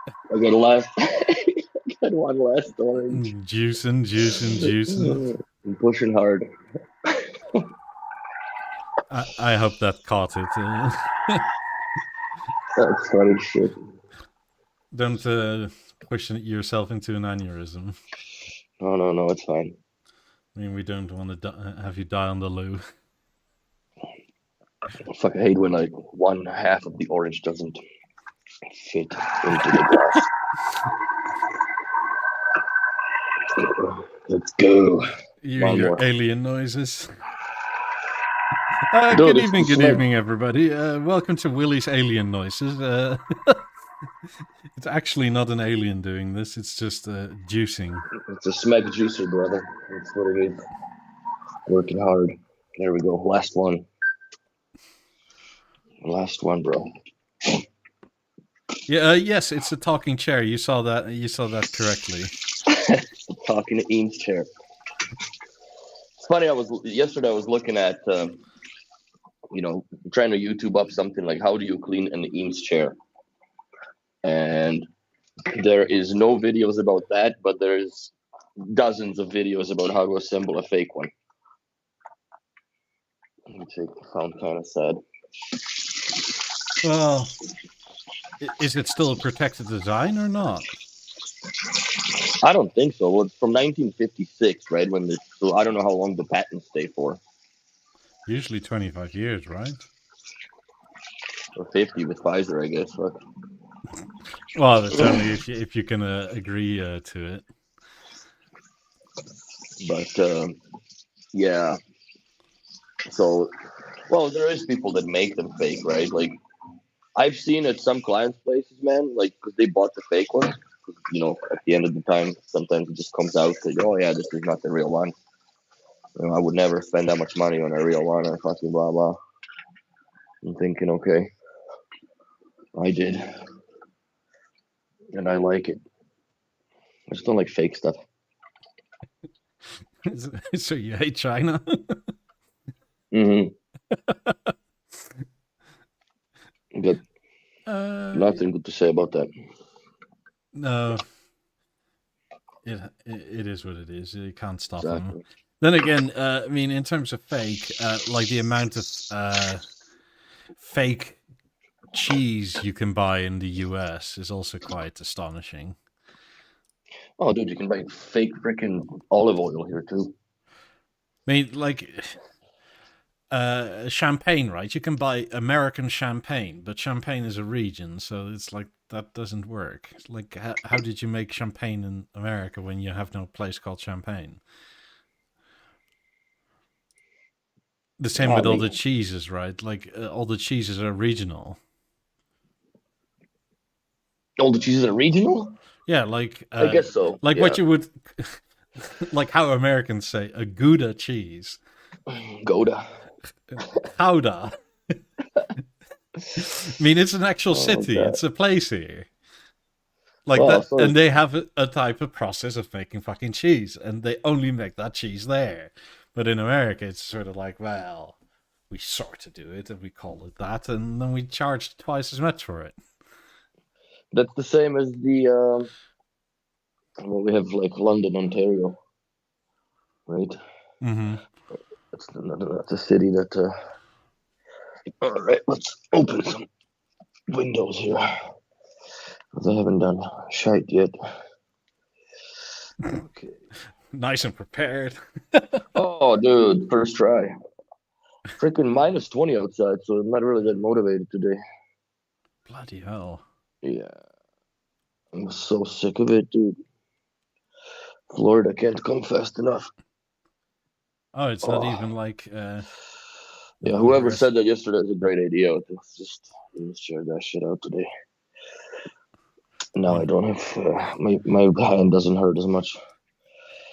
I got last. I got one last orange. Juicing. I'm pushing hard. I hope that caught it. That's funny shit. Don't push yourself into an aneurysm. No, it's fine. I mean, we don't want to have you die on the loo. I fucking hate when like one half of the orange doesn't fit into the glass. Let's go. You One hear more. alien noises. Dude, Good it's the evening, smell. everybody. Welcome to Willy's Alien Noises. It's actually not an alien doing this, it's just juicing. It's a smack juicer, brother. That's what it is. Working hard. There we go. Last one. Last one, bro. Yeah, yes, it's a talking chair. You saw that correctly. Talking to Eames chair. It's funny, yesterday I was looking at trying to YouTube up something like how do you clean an Eames chair? And there is no videos about that, but there's dozens of videos about how to assemble a fake one. Which I found kind of sad. Well, is it still a protected design or not? I don't think so. Well, it's from 1956, right? So I don't know how long the patents stay for. Usually 25 years, right? Or 50 with Pfizer, I guess. But... Well, that's only if you can agree to it. But yeah. So, well, there is people that make them fake, right? Like, I've seen at some clients' places, man, like, because they bought the fake ones. At the end of the time, sometimes it just comes out that, oh, yeah, this is not the real one. I would never spend that much money on a real one or fucking blah, blah. I'm thinking, okay, I did. And I like it. I just don't like fake stuff. So you hate China? Mm-hmm. But nothing good to say about that. No. It is what it is. You can't stop Exactly. them. Then again, I mean, in terms of fake, like the amount of fake cheese you can buy in the US is also quite astonishing. Oh, dude, you can buy fake freaking olive oil here too. I mean, like champagne, right? You can buy American champagne, but champagne is a region, so it's like that doesn't work. Like, how did you make champagne in America when you have no place called Champagne? The same with all the cheeses, right? Like, all the cheeses are regional. All the cheeses are regional? Yeah, like... I guess so. Like yeah. what you would... like how Americans say, a Gouda cheese. Gouda. Gouda. I mean, it's an actual city. Okay. It's a place here. Like that, so and they have a type of process of making fucking cheese, and they only make that cheese there. But in America, it's sort of like, well, we sort of do it, and we call it that, and then we charge twice as much for it. That's the same as the well, we have like London, Ontario, right? Mm-hmm. That's a city that. All right, let's open some windows here. Because I haven't done shite yet. Okay. Nice and prepared. Oh, dude, first try. Freaking minus 20 outside, so I'm not really that motivated today. Bloody hell. Yeah. I'm so sick of it, dude. Florida can't come fast enough. Oh, it's not even like... yeah, whoever said that yesterday is a great idea. Just share that shit out today. Now I don't have... my hand doesn't hurt as much.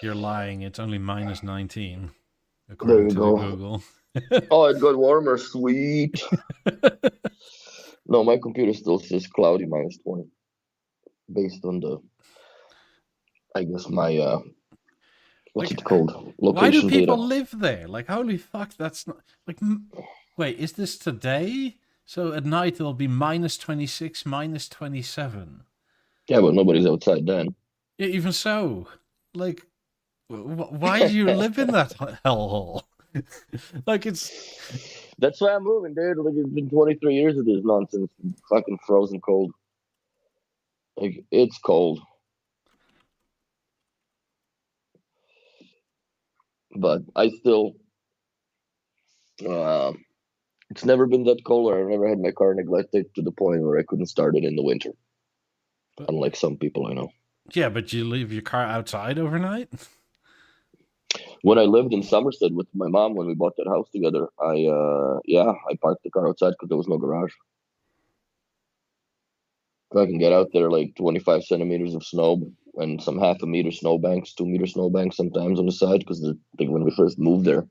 You're lying. It's only minus 19. There you go. Google. Oh, it got warmer. Sweet. No, my computer still says cloudy minus 20. Based on the... I guess my... what's it called? Location why do people data. live there? Like, holy fuck, that's not... Like, wait, is this today? So at night it'll be minus 26, minus 27. Yeah, but nobody's outside then. Yeah, even so, like, why do you live in that hellhole? Like, it's... That's why I'm moving, dude. Like, it's been 23 years of this nonsense. Fucking frozen cold. Like, it's cold. But I still, it's never been that cold, or I've never had my car neglected to the point where I couldn't start it in the winter. Unlike some people I know. Yeah, but you leave your car outside overnight? When I lived in Somerset with my mom, when we bought that house together, I parked the car outside because there was no garage. I can get out there like 25 centimeters of snow and some half a meter snowbanks, 2 meter snowbanks sometimes on the side, because when we first moved there,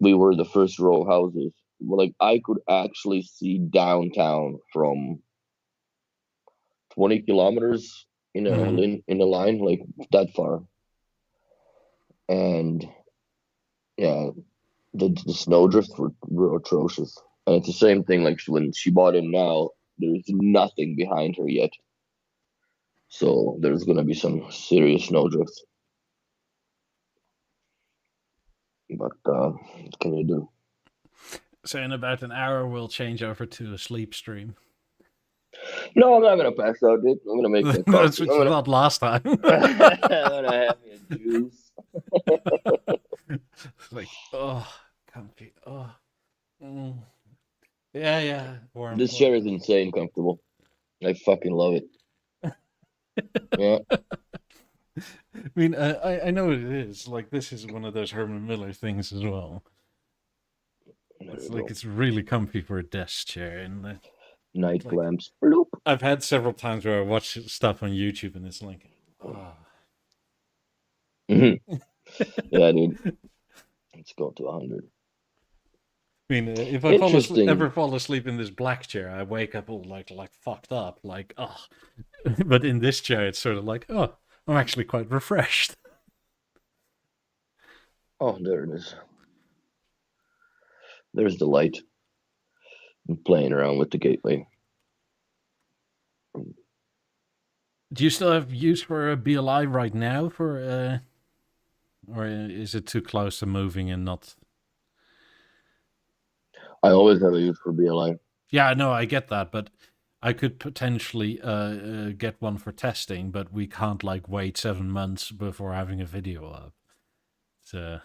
we were the first row of houses. Like, I could actually see downtown from 20 kilometers in a line, like that far. And yeah, the snowdrifts were atrocious. And it's the same thing, like when she bought in now, there's nothing behind her yet. So there's going to be some serious snowdrifts. But what can you do? So in about an hour, we'll change over to a sleep stream. No, I'm not going to pass out, dude. I'm going to make that coffee. That's what you thought last time. I'm going to have me a juice. Like, oh, comfy. Oh. Mm. Yeah. Warm, this chair is insane comfortable. I fucking love it. Yeah. I mean, I know what it is. Like, this is one of those Herman Miller things as well. It's like, it's really comfy for a desk chair. And night like, lamps. I've had several times where I watch stuff on YouTube and it's like, oh. Yeah, dude. Let's go to 100. I mean, if I ever fall asleep in this black chair, I wake up all like fucked up, like, oh. But in this chair, it's sort of like, oh, I'm actually quite refreshed. Oh, there it is. There's the light. I'm playing around with the gateway. Do you still have use for a BLI right now, or is it too close to moving and not? I always have a use for BLI. Yeah, no, I get that, but I could potentially get one for testing, but we can't like wait 7 months before having a video up. So,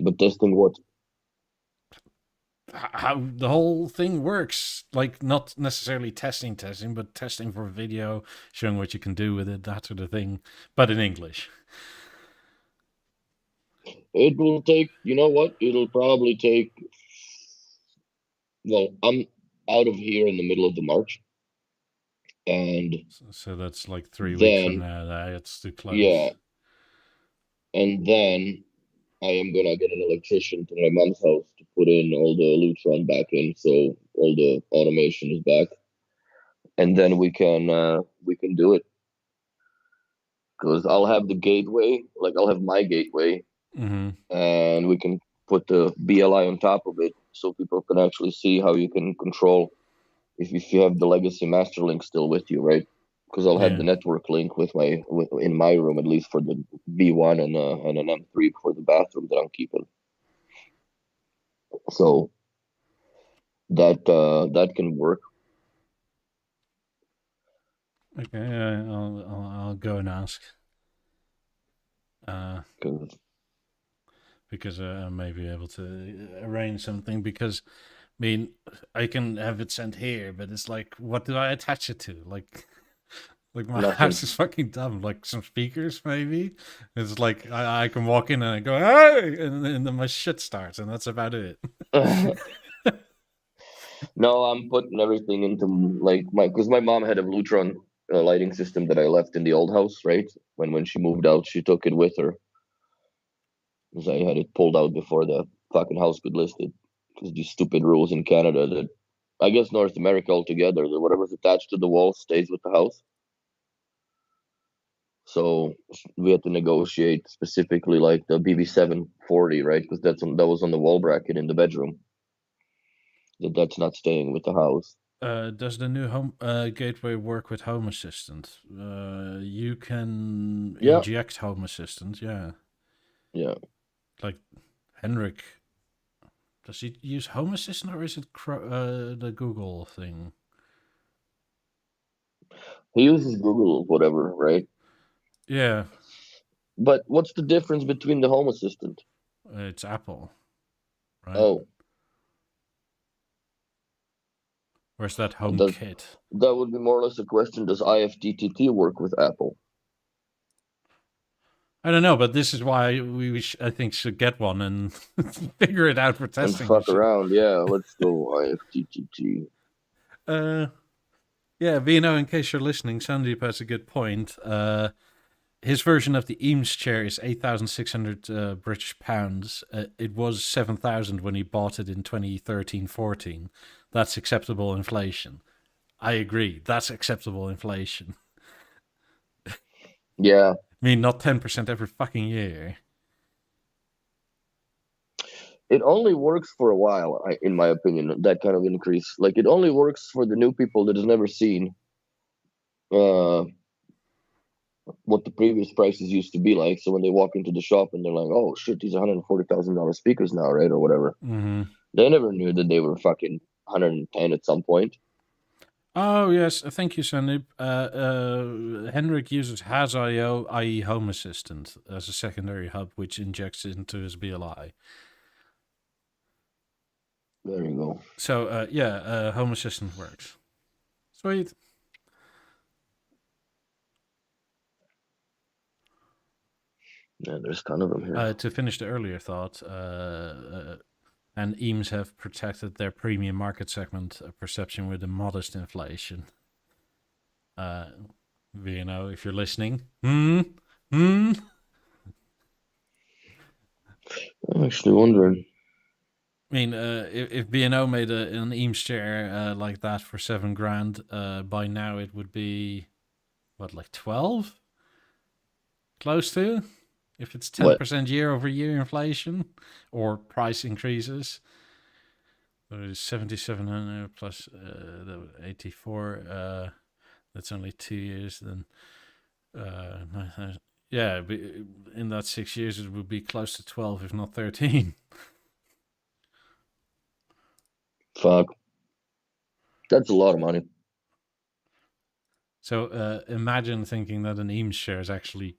but testing what? How the whole thing works, like not necessarily testing, but testing for video, showing what you can do with it, that sort of thing, but in English. It will take, you know what? It'll probably take, well, I'm out of here in the middle of the March. And so that's like 3 weeks from now. It's too close. Yeah. And then I am going to get an electrician to my mom's house to put in all the Lutron back in, so all the automation is back. And then we can do it. Because I'll have the gateway, like I'll have my gateway, and we can put the BLI on top of it so people can actually see how you can control if you have the legacy master link still with you, right? Because I'll have the network link in my room, at least for the V1 and an M3 for the bathroom that I'm keeping. So that can work. Okay, I'll go and ask. Because I may be able to arrange something. Because I mean, I can have it sent here, but it's like, what do I attach it to? Like my house is fucking dumb. Like some speakers, maybe. It's like I can walk in and I go, hey, and then my shit starts, and that's about it. No, I'm putting everything into like because my mom had a Lutron lighting system that I left in the old house, right? When she moved out, she took it with her. Because I had it pulled out before the fucking house could list it. Because these stupid rules in Canada that, I guess North America altogether, that whatever's attached to the wall stays with the house. So we had to negotiate specifically like the BB740, right? Because that was on the wall bracket in the bedroom. That's not staying with the house. Does the new home gateway work with Home Assistant? You can inject Home Assistant, yeah. Yeah. Like Henrik, does he use Home Assistant or is it the Google thing? He uses Google, whatever, right? Yeah. But what's the difference between the Home Assistant? It's Apple, right? Oh. Where's that HomeKit? That would be more or less a question. Does IFTTT work with Apple? I don't know, but this is why we I think should get one and figure it out for testing. And fuck around, yeah. Let's go IFTTT. Yeah, Vino, in case you're listening, Sandeep has a good point. His version of the Eames chair is 8,600 British pounds. It was 7,000 when he bought it in 2013-14. That's acceptable inflation. I agree. That's acceptable inflation. Yeah. I mean, not 10% every fucking year. It only works for a while, in my opinion, that kind of increase. Like, it only works for the new people that has never seen what the previous prices used to be like. So when they walk into the shop and they're like, oh, shit, these are $140,000 speakers now, right? Or whatever. Mm-hmm. They never knew that they were fucking 110 at some point. Oh, yes. Thank you, Sandeep. Henrik uses Has.io, i.e. Home Assistant, as a secondary hub, which injects into his BLI. There you go. So, Home Assistant works. Sweet. Yeah, there's ton of them here. To finish the earlier thought, and Eames have protected their premium market segment perception with a modest inflation. If you're listening. I'm actually wondering. I mean, if B&O made an Eames chair like that for $7,000, by now it would be, what, like 12? Close to? If it's 10% year-over-year inflation or price increases. So it's 7,700 plus 84. That's only 2 years. Then, yeah, in that 6 years it would be close to 12, if not 13. Fuck. That's a lot of money. So imagine thinking that an Eames share is actually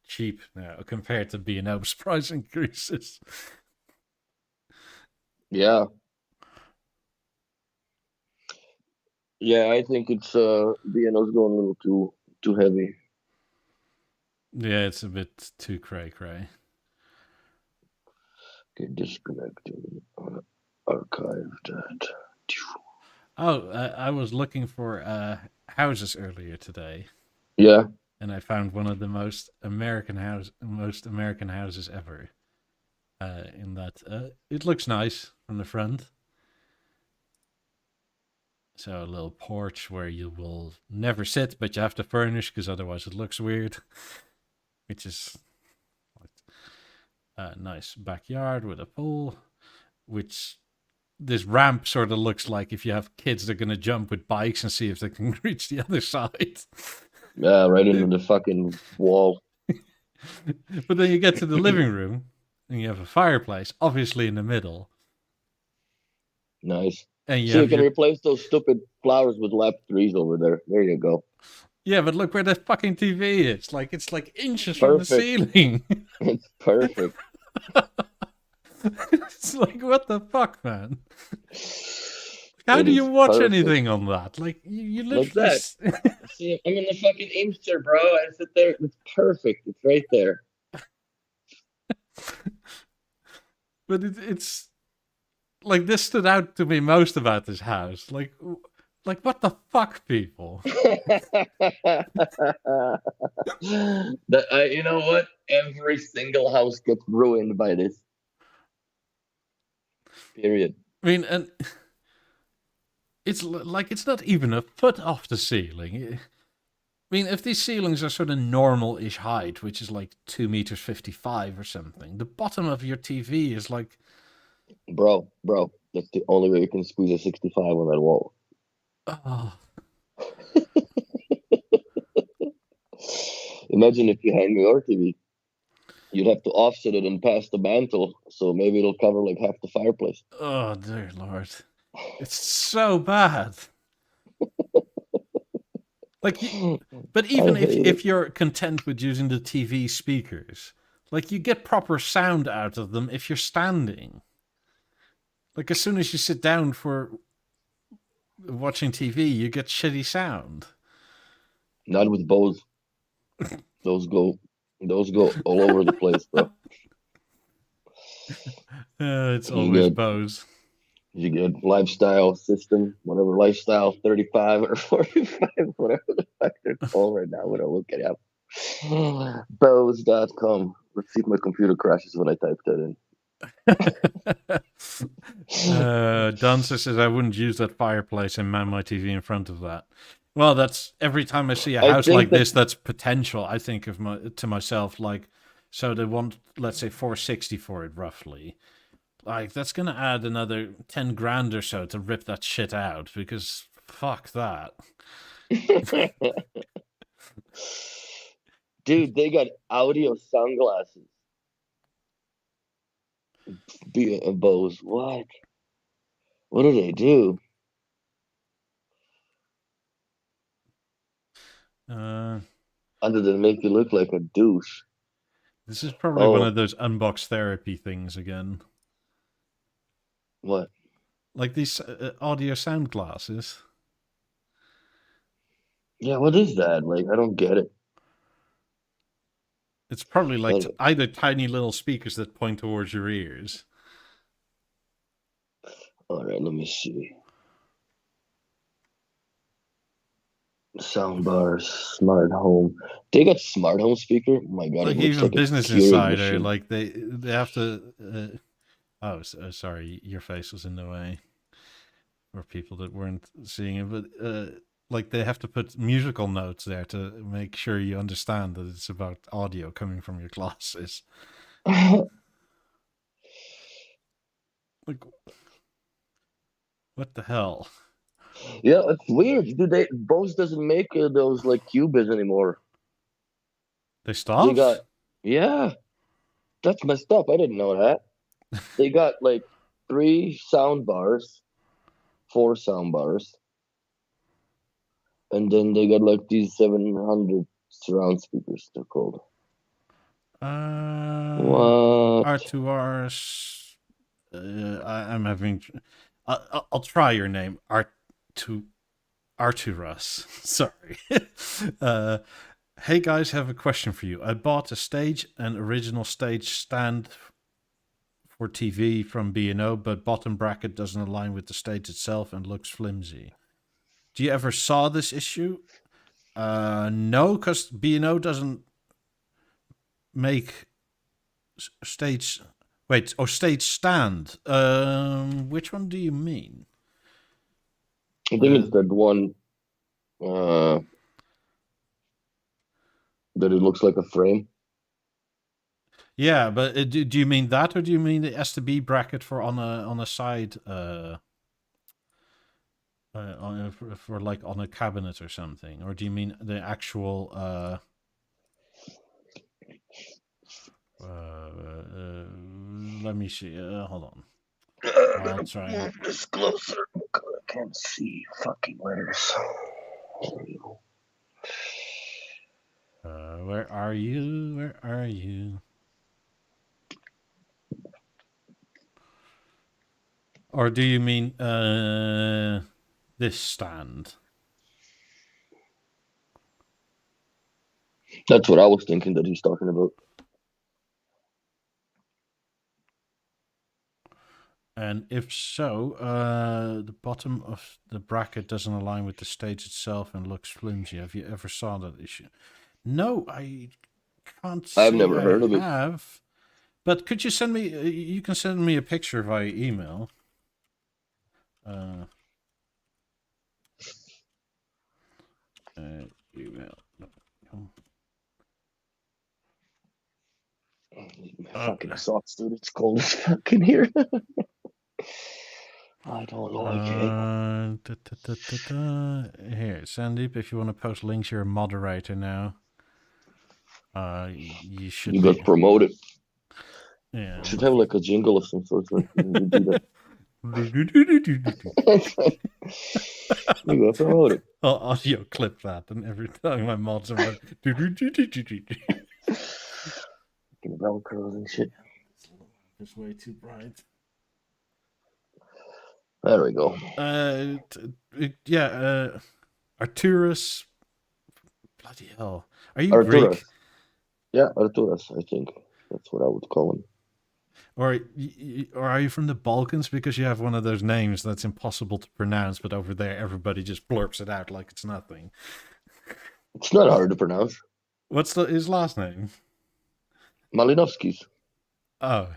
cheap now compared to B&O's price increases. Yeah. Yeah, I think it's B&O's going a little too heavy. Yeah, it's a bit too cray-cray. Okay, disconnected. Archive that. Oh, I was looking for houses earlier today. Yeah. And I found one of the most American houses ever. In that it looks nice from the front. So a little porch where you will never sit, but you have to furnish because otherwise it looks weird. Which is a nice backyard with a pool, which this ramp sort of looks like if you have kids, they're going to jump with bikes and see if they can reach the other side. Yeah, right into the fucking wall. But then you get to the living room and you have a fireplace, obviously in the middle. Nice. And you can replace those stupid flowers with lap trees over there. There you go. Yeah, but look where the fucking TV is. Like, it's like inches from the ceiling. It's perfect. It's like, what the fuck, man? How do you watch anything on that? Like, you literally... Like that. See, I'm in the fucking Eames chair, bro. I sit there. It's perfect. It's right there. But it's... Like, this stood out to me most about this house. Like what the fuck, people? You know what? Every single house gets ruined by this. Period. I mean, and it's like it's not even a foot off the ceiling. I mean, if these ceilings are sort of normal-ish height, which is like 2.55 meters or something, the bottom of your TV is like... Bro, that's the only way you can squeeze a 65 on that wall. Oh. Imagine if you hang your TV. You'd have to offset it and pass the mantle, so maybe it'll cover like half the fireplace. Oh, dear Lord. It's so bad. Like, but even if you're content with using the TV speakers, like, you get proper sound out of them if you're standing. Like, as soon as you sit down for watching TV, you get shitty sound. Not with Bose. Those go all over the place, bro. It's always Bose. You get lifestyle system, whatever, lifestyle 35 or 45, whatever the fuck they're called right now. When I look it up. Bose.com. Let's see if my computer crashes when I type that in. Dancer says I wouldn't use that fireplace and man my TV in front of that. Well, that's every time I see a house like this that's potential, I think to myself, like, so they want, let's say, 460 for it roughly. Like, that's gonna add another 10 grand or so to rip that shit out, because fuck that. Dude, they got audio sunglasses. Bose. What? What do they do? Other than make you look like a douche. This is probably one of those unbox therapy things again. What? Like these audio sound glasses. Yeah, what is that? Like, I don't get it. It's probably like either tiny little speakers that point towards your ears. All right, let me see. Soundbars, smart home. They got smart home speaker. Oh my god! Like, it looks even like Business Insider, like they have to. Sorry, your face was in the way for people that weren't seeing it, but like, they have to put musical notes there to make sure you understand that it's about audio coming from your glasses. Like, what the hell? Yeah, it's weird. Dude, Bose doesn't make those like Cubas anymore. They stopped? Yeah, that's messed up. I didn't know that. They got like 3 sound bars, 4 sound bars, and then they got like these 700 surround speakers. They're called. What? R2Rs. I'm having. I'll try your name. Arturus. Sorry. Hey guys, have a question for you. I bought an original stage stand for TV from B&O, but bottom bracket doesn't align with the stage itself and looks flimsy. Do you ever saw this issue? No, because B&O doesn't make stage. Wait, stage stand. Which one do you mean? I think it's that one that it looks like a frame. Yeah, but do you mean that, or do you mean the STB bracket for on a side, for like on a cabinet or something, or do you mean the actual? Let me see. Hold on. I'll try. This closer. I can't see fucking letters. Where are you? Where are you? Or do you mean this stand? That's what I was thinking that he's talking about. And if so, the bottom of the bracket doesn't align with the stage itself and looks flimsy. Have you ever saw that issue? No, I can't say I've never heard of it. But could you send me? You can send me a picture via email. Email. Fucking socks, dude. It's cold as fucking here. I don't like it. Here, Sandeep, if you want to post links, you're a moderator now. You should. You got promoted. Yeah. Should have like a jingle of some sort. Like you do that. You got promoted. I'll audio clip that, and every time my mods are like, bell curls and shit. It's way too bright. There we go. Arturus. Bloody hell. Are you Arturus. Greek? Yeah, Arturus, I think. That's what I would call him. Or are you from the Balkans? Because you have one of those names that's impossible to pronounce, but over there everybody just blurps it out like it's nothing. It's not hard to pronounce. What's his last name? Malinovskis. Oh.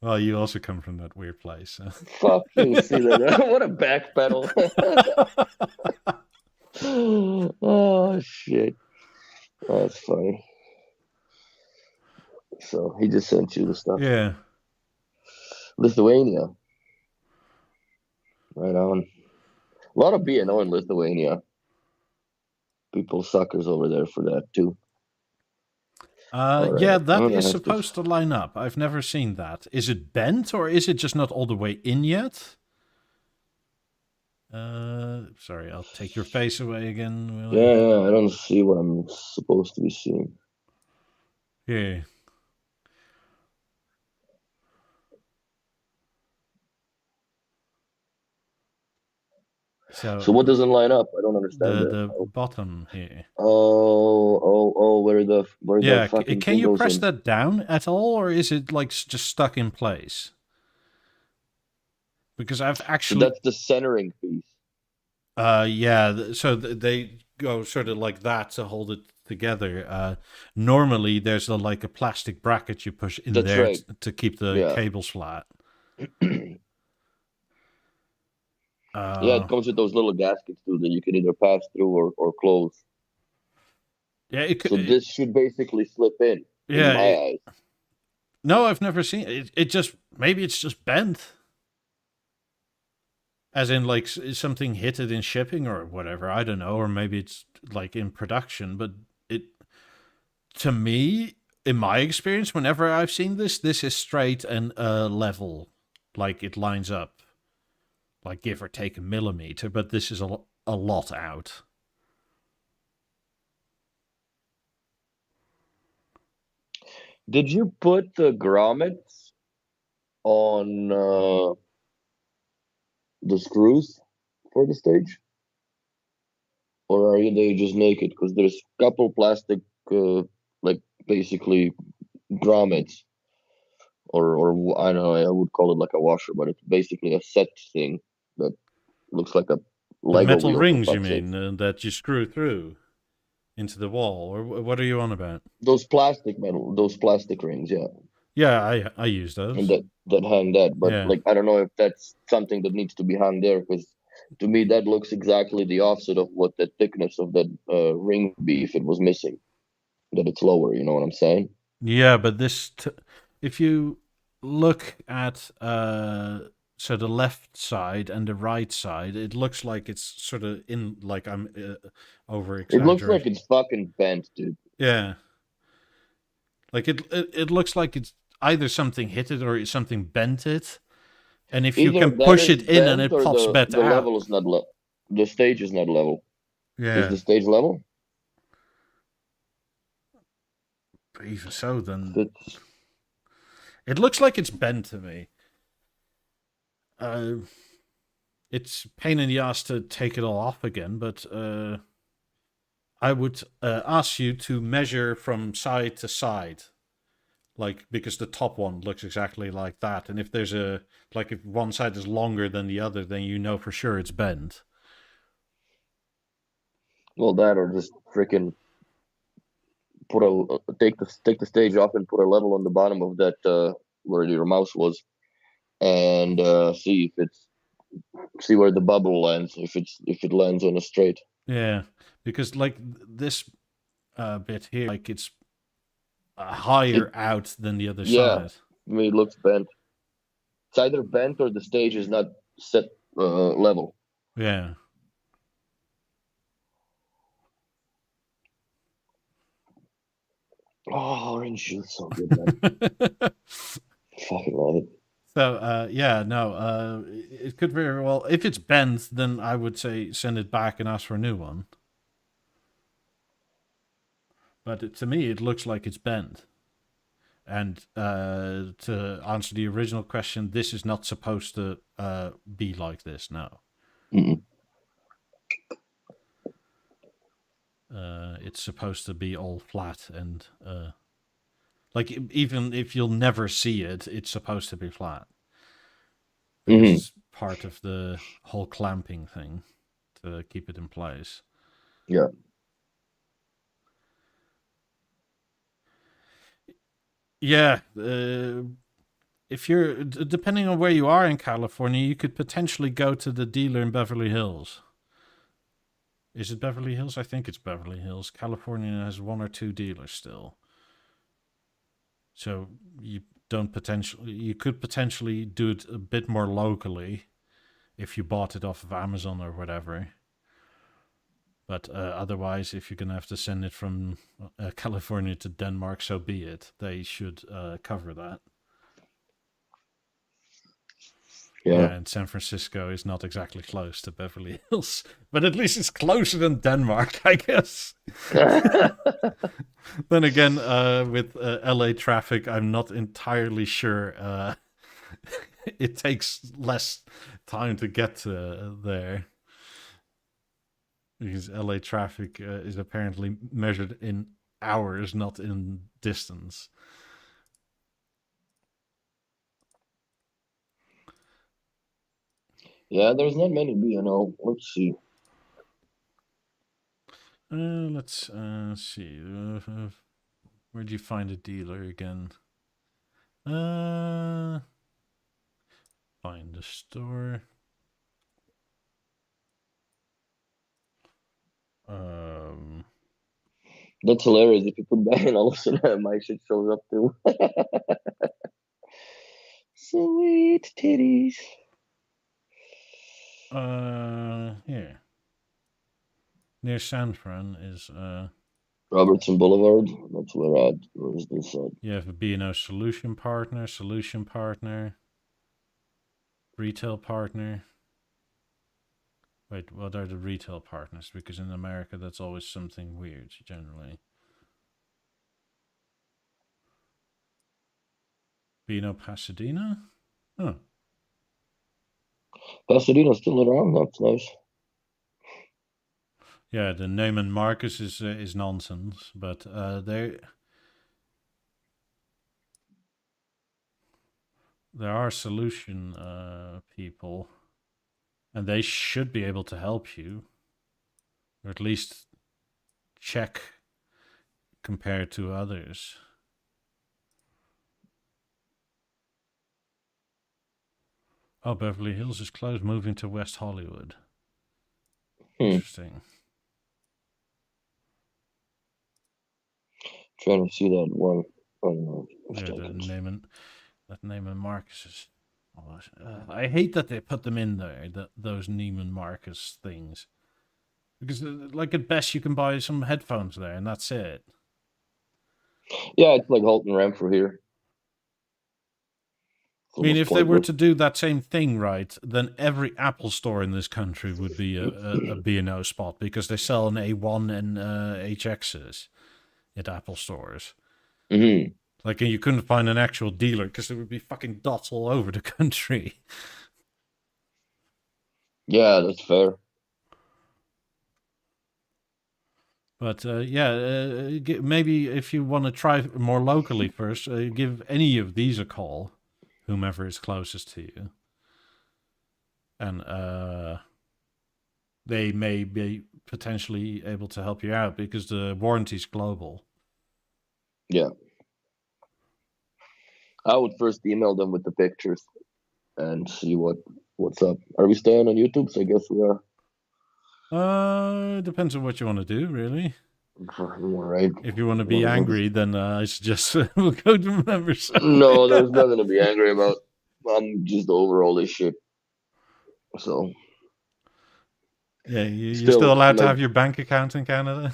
Well, you also come from that weird place. So. Fuck you, see that? What a backpedal. Oh, shit. That's funny. So he just sent you the stuff. Yeah. Lithuania. Right on. A lot of BNO in Lithuania. People suckers over there for that too. Right. Yeah, that is supposed to line up. I've never seen that. Is it bent or is it just not all the way in yet? Sorry, I'll take your face away again. Yeah, I don't see what I'm supposed to be seeing. Yeah. So what doesn't line up? I don't understand the bottom here. Oh, where the fucking can you press that down at all, or is it like just stuck in place? Because I've actually... So that's the centering piece. Yeah, so they go sort of like that to hold it together. Normally there's like a plastic bracket you push in there to keep the cables flat. Yeah, it comes with those little gaskets too that you can either pass through or close. Yeah, so this should basically slip in. Yeah, in my eyes. No, I've never seen it. It just maybe it's just bent, as in like something hit it in shipping or whatever. I don't know, or maybe it's like in production. But to me, in my experience, whenever I've seen this is straight and level, like it lines up. Like give or take a millimeter, but this is a lot out. Did you put the grommets on the screws for the stage? Or are they just naked? Because there's a couple plastic, like basically grommets. Or I don't know, I would call it like a washer, but it's basically a set thing that looks like a Lego metal wheel, rings, you mean, that you screw through into the wall, or what are you on about? Those plastic rings, yeah. Yeah, I use those. And that hang that, but like I don't know if that's something that needs to be hung there, because to me that looks exactly the opposite of what the thickness of that ring would be if it was missing. That it's lower, you know what I'm saying? Yeah, but this, if you look at so the left side and the right side, it looks like it's sort of in, like I'm over exaggerating. It looks like it's fucking bent, dude. Yeah. Like it looks like it's either something hit it or something bent it. And if you can push it in and it pops back out. The level is not level. The stage is not level. Yeah. Is the stage level? But even so, then... It looks like it's bent to me. It's a pain in the ass to take it all off again, but I would ask you to measure from side to side. Like, because the top one looks exactly like that. And if there's if one side is longer than the other, then you know for sure it's bent. Well, that or just freaking take the stage off and put a level on the bottom of that where your mouse was, and see where the bubble lands, if it lands on a straight. Yeah, because like this bit here, like it's higher out than the other side. I mean, it looks bent. It's either bent or the stage is not set level. Yeah. Oh, orange juice, so good, man. Fucking love it. So, it could very well, if it's bent, then I would say send it back and ask for a new one. But to me, it looks like it's bent. And to answer the original question, this is not supposed to be like this, no. It's supposed to be all flat and like even if you'll never see it, it's supposed to be flat. Because it's part of the whole clamping thing to keep it in place. Yeah. Yeah. If you're, depending on where you are in California, you could potentially go to the dealer in Beverly Hills. Is it Beverly Hills? I think it's Beverly Hills. California has 1 or 2 dealers still. So you could potentially do it a bit more locally if you bought it off of Amazon or whatever. But otherwise, if you're going to have to send it from California to Denmark, so be it. They should cover that. Yeah, and San Francisco is not exactly close to Beverly Hills, but at least it's closer than Denmark, I guess. Then again, with LA traffic, I'm not entirely sure. It takes less time to get there. Because LA traffic is apparently measured in hours, not in distance. Yeah, there's not many B&O. Let's see. Let's see. Where'd you find a dealer again? Find the store. That's hilarious. If you put that in, Olufsen, my shit shows up too. Sweet titties. Here. Near San Fran is Robertson Boulevard. That's where at. Where's this at? You have a B&O solution partner, retail partner. Wait, what are the retail partners? Because in America, that's always something weird, generally. B&O Pasadena? Huh. Pasadena's still around. That's nice. Yeah, the Neiman Marcus is nonsense, but there are solution people, and they should be able to help you, or at least check compared to others. Oh, Beverly Hills is closed, moving to West Hollywood. Interesting. Trying to see that one. That Neiman Marcus is. I hate that they put them in there. Those Neiman Marcus things, because like at best you can buy some headphones there, and that's it. Yeah, it's like Halton Ramp for here. I mean, if they were to do that same thing right, then every Apple store in this country would be a B&O spot, because they sell an A1 and HXs at Apple stores. Like, you couldn't find an actual dealer because there would be fucking dots all over the country. Yeah, that's fair. But maybe if you want to try more locally first, give any of these a call, whomever is closest to you. And they may be potentially able to help you out because the warranty's global. Yeah. I would first email them with the pictures and see what's up. Are we staying on YouTube? So I guess we are. Depends on what you want to do, really. Right. If you want to be angry, then I suggest we'll go to members. No, there's nothing to be angry about. I'm just over all this shit. So yeah, you're still allowed to have your bank account in Canada.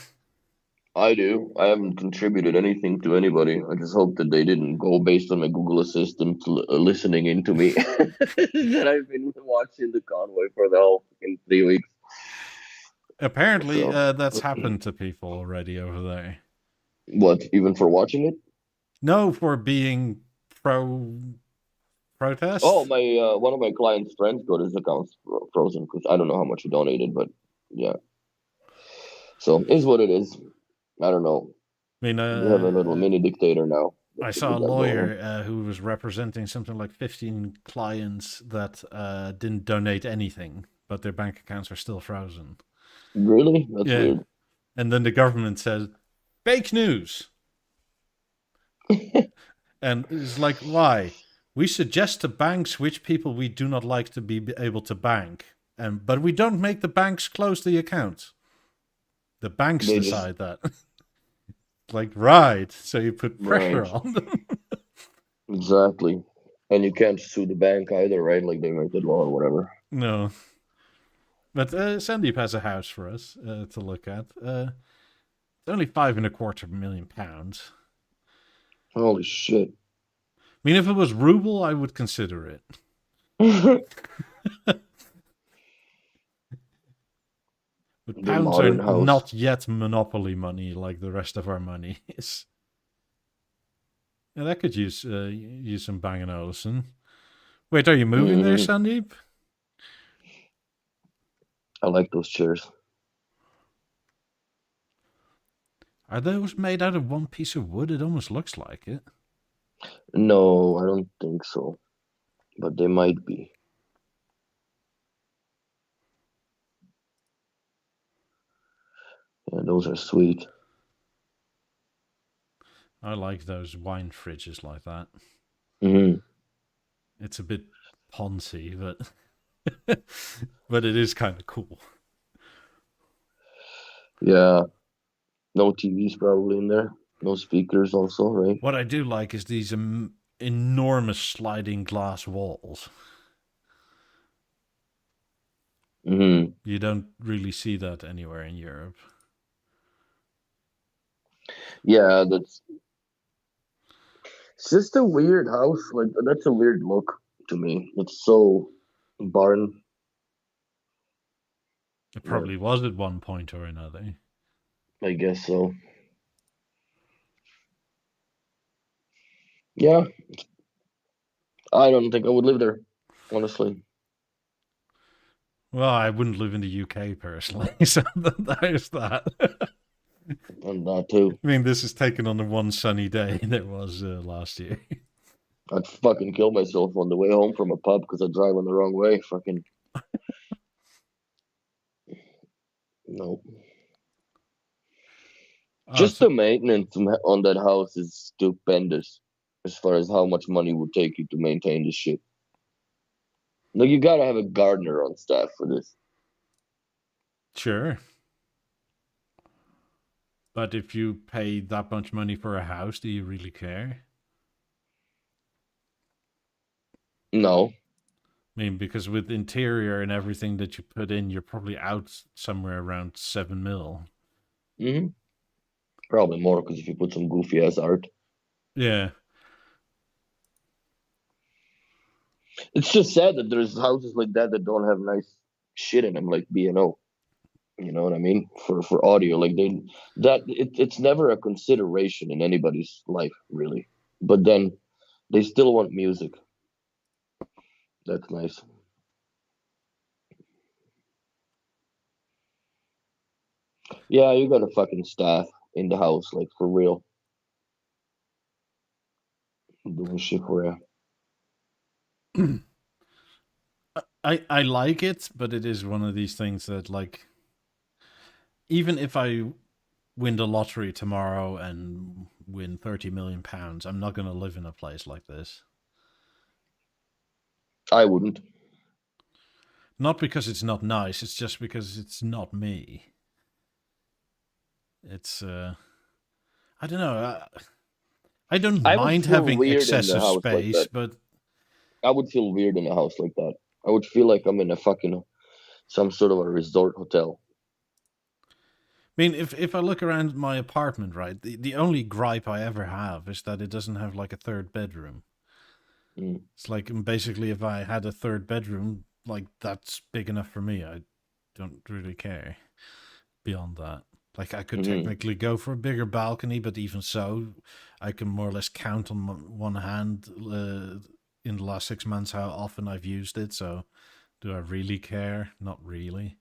I do. I haven't contributed anything to anybody. I just hope that they didn't go based on my Google Assistant listening into me that I've been watching the convoy for the whole fucking 3 weeks. Apparently, that's happened to people already over there. What? Even for watching it? No, for being protest. Oh, my one of my clients' friends got his accounts frozen because I don't know how much he donated, but yeah. So is what it is. I don't know. I mean, we have a little mini dictator now. I saw a lawyer who was representing something like 15 clients that didn't donate anything, but their bank accounts are still frozen. Really? That's weird. And then the government said, fake news. And it's like, why? We suggest to banks which people we do not like to be able to bank, but we don't make the banks close the account. The banks decide that. Like, right. So you put pressure on them. Exactly. And you can't sue the bank either, right? Like they make the law or whatever. No. But Sandeep has a house for us to look at. It's only £5.25 million. Holy shit. I mean, if it was ruble, I would consider it. But pounds are not yet monopoly money like the rest of our money is. Yeah, that could use some Bang & Olufsen. Wait, are you moving there, Sandeep? I like those chairs. Are those made out of one piece of wood? It almost looks like it. No, I don't think so. But they might be. Yeah, those are sweet. I like those wine fridges like that. Mm-hmm. It's a bit poncy, but but it is kind of cool. Yeah. No TVs probably in there. No speakers also, right? What I do like is these enormous sliding glass walls. Mm-hmm. You don't really see that anywhere in Europe. Yeah, it's just a weird house. Like that's a weird look to me. It's so barn. It probably was at one point or another. I guess so. Yeah. I don't think I would live there, honestly. Well, I wouldn't live in the UK personally, so there's that. And that too. I mean, this is taken on the one sunny day there was last year. I'd fucking kill myself on the way home from a pub because I drive on the wrong way. Fucking. Nope. Just the maintenance on that house is stupendous as far as how much money it would take you to maintain this shit. Like, you gotta have a gardener on staff for this. Sure. But if you pay that much money for a house, do you really care? No. I mean, because with interior and everything that you put in, you're probably out somewhere around 7 mil. Mm-hmm. Probably more, because if you put some goofy ass art. Yeah. It's just sad that there's houses like that don't have nice shit in them, like B&O. You know what I mean? For audio, like it's never a consideration in anybody's life, really. But then they still want music. That's nice. Yeah, you got a fucking staff in the house, like for real. Doing shit for you. I like it, but it is one of these things that, like, even if I win the lottery tomorrow and win £30 million, I'm not going to live in a place like this. I wouldn't. Not because it's not nice, it's just because it's not me. It's, I don't know. I don't mind having excessive space, like but... I would feel weird in a house like that. I would feel like I'm in a fucking some sort of a resort hotel. I mean, if I look around my apartment, right, the only gripe I ever have is that it doesn't have like a third bedroom. Mm. It's like basically if I had a third bedroom, like that's big enough for me. I don't really care beyond that. Like I could technically go for a bigger balcony, but even so, I can more or less count on one hand in the last 6 months how often I've used it. So, do I really care? Not really.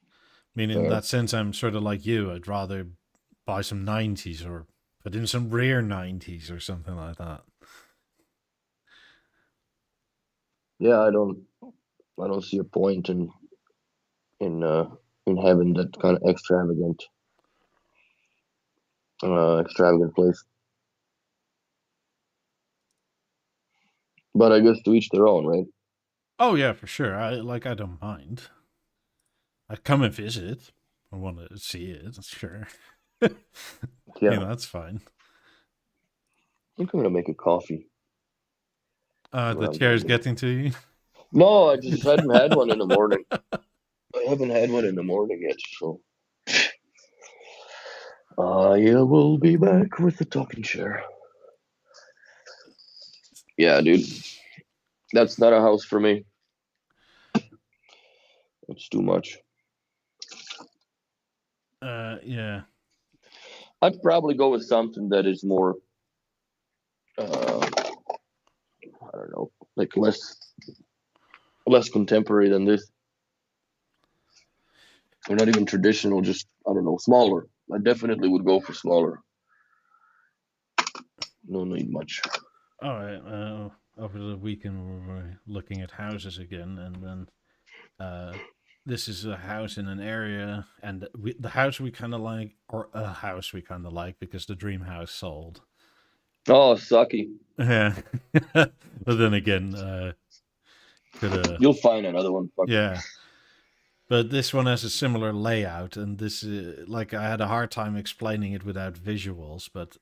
I mean, in that sense, I'm sort of like you. I'd rather buy some 90s or put in some rare 90s or something like that. Yeah, I don't see a point in having that kind of extravagant place. But I guess to each their own, right? Oh yeah, for sure. I don't mind. I come and visit. I want to see it. Sure. Yeah, that's fine. I think I'm gonna make a coffee. The chair's getting to you. No, I just hadn't had one in the morning. I haven't had one in the morning yet, so I will be back with the talking chair. Yeah, dude, that's not a house for me. It's too much. Yeah. I'd probably go with something that is more, I don't know, like less contemporary than this. Or not even traditional, just, I don't know, smaller. I definitely would go for smaller. No need much. All right. Over the weekend, we were looking at houses again, and then this is a house in an area, and the house we kind of like, or a house we kind of like, because the dream house sold. Oh, sucky. Yeah. But then again, you'll find another one. Yeah. But this one has a similar layout, and this like I had a hard time explaining it without visuals, but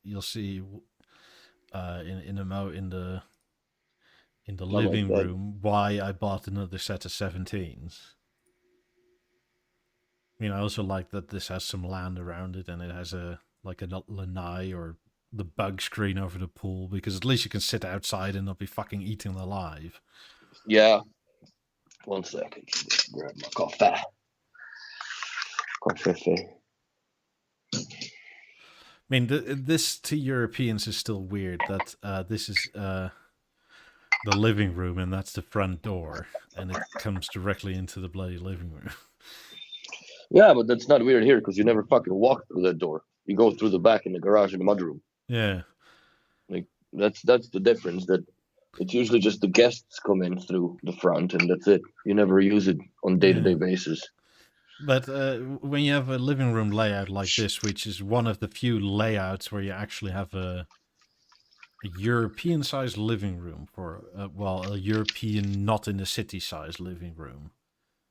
you'll see in the living room why I bought another set of 17s. I mean, I also like that this has some land around it, and it has a lanai or the bug screen over the pool, because at least you can sit outside and not be fucking eaten alive. Yeah. 1 second. Grab my coffee. Coffee. I mean, this to Europeans is still weird that this is the living room and that's the front door, and it comes directly into the bloody living room. Yeah, but that's not weird here because you never fucking walk through that door. You go through the back in the garage in the mudroom. Yeah. Like that's the difference. That it's usually just the guests come in through the front and that's it. You never use it on day-to-day basis. But when you have a living room layout like this, which is one of the few layouts where you actually have a European-sized living room for, a European, not in the city-sized living room.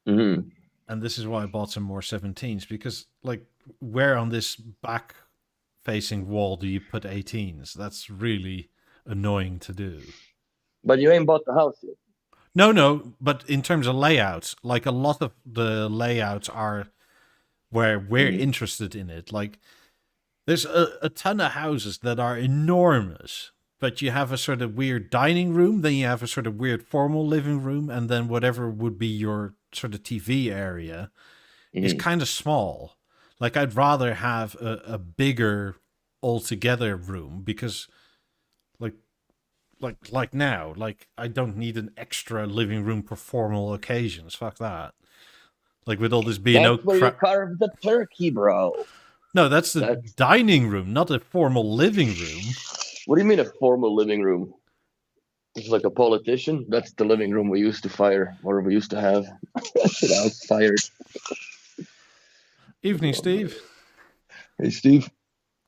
Mm-hmm. And this is why I bought some more 17s, because, like, where on this back-facing wall do you put 18s? That's really annoying to do. But you ain't bought the house yet. No, but in terms of layouts, like, a lot of the layouts are where we're interested in it. Like, there's a ton of houses that are enormous, but you have a sort of weird dining room, then you have a sort of weird formal living room, and then whatever would be your sort of TV area is kind of small. Like, I'd rather have a bigger altogether room, because like now, like, I don't need an extra living room for formal occasions. Fuck that. Like, with all this being that's where you carve the turkey, bro. No, that's the dining room, not a formal living room. What do you mean a formal living room? It's like a politician. That's the living room we used to fire, or we used to have. I was fired. Evening, Steve. Hey, Steve.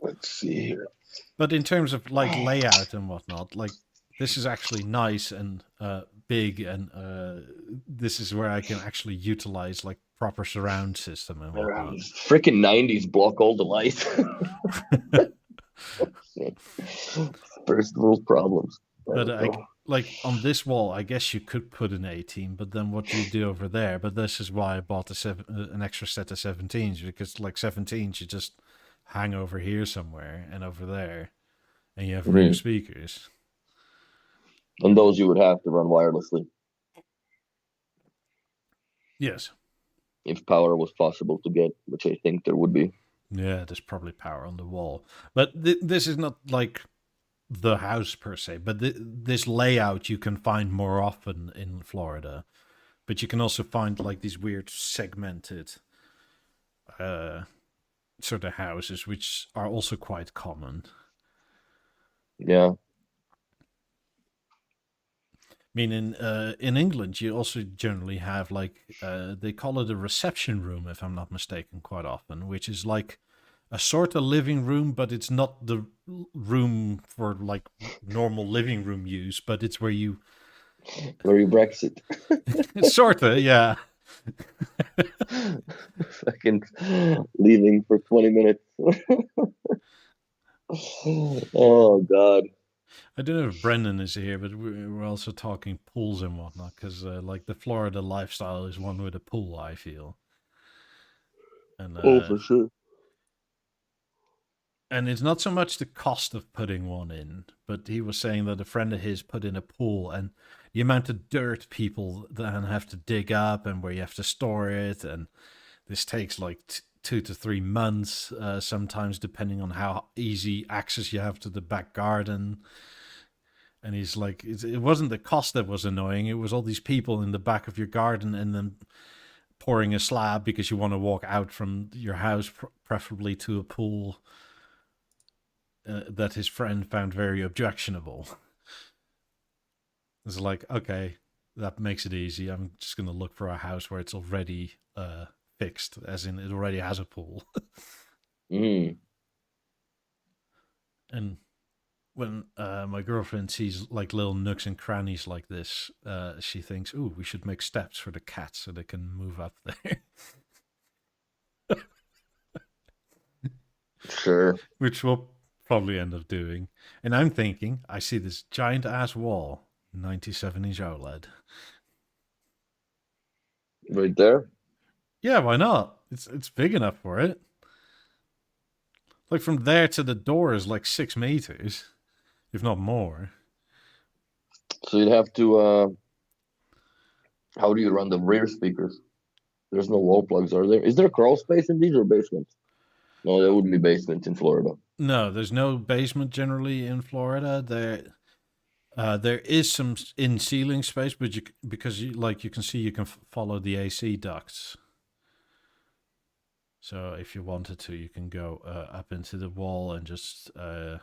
Let's see here. But in terms of like layout and whatnot, like, this is actually nice and big, and this is where I can actually utilize like proper surround system and whatnot. Freaking 90s block all the light. First world problems. But like on this wall, I guess you could put an 18, but then what do you do over there? But this is why I bought an extra set of 17s, because like 17s you just hang over here somewhere and over there, and you have rear speakers. And those you would have to run wirelessly. Yes. If power was possible to get, which I think there would be. Yeah, there's probably power on the wall. But this is not like the house per se, but this layout you can find more often in Florida. But you can also find like these weird segmented sort of houses, which are also quite common. Yeah. I mean, in England, you also generally have like they call it a reception room, if I'm not mistaken, quite often, which is like a sort of living room, but it's not the room for like normal living room use, but it's where you Brexit. sort of, yeah. Fucking leaving for 20 minutes. Oh God. I don't know if Brendan is here, but we're also talking pools and whatnot, because like the Florida lifestyle is one with a pool, I feel. And for sure. And it's not so much the cost of putting one in, but he was saying that a friend of his put in a pool, and the amount of dirt people then have to dig up and where you have to store it, and this takes like 2 to 3 months, sometimes depending on how easy access you have to the back garden. And he's like, it wasn't the cost that was annoying, it was all these people in the back of your garden and then pouring a slab because you want to walk out from your house, preferably to a pool that his friend found very objectionable. It's like, okay, that makes it easy. I'm just going to look for a house where it's already fixed, as in it already has a pool. Mm. And when my girlfriend sees like little nooks and crannies like this, she thinks, ooh, we should make steps for the cats so they can move up there. Sure. Which we'll probably end up doing. And I'm thinking, I see this giant ass wall, 97-inch OLED. Right there? Yeah, why not? It's big enough for it. Like from there to the door is like 6 meters, if not more. So you'd have to. How do you run the rear speakers? There's no wall plugs, are there? Is there a crawl space in these or basements? No, there wouldn't be basements in Florida. No, there's no basement generally in Florida. There is some in ceiling space, but because you can see, you can follow the AC ducts. So if you wanted to, you can go up into the wall and just go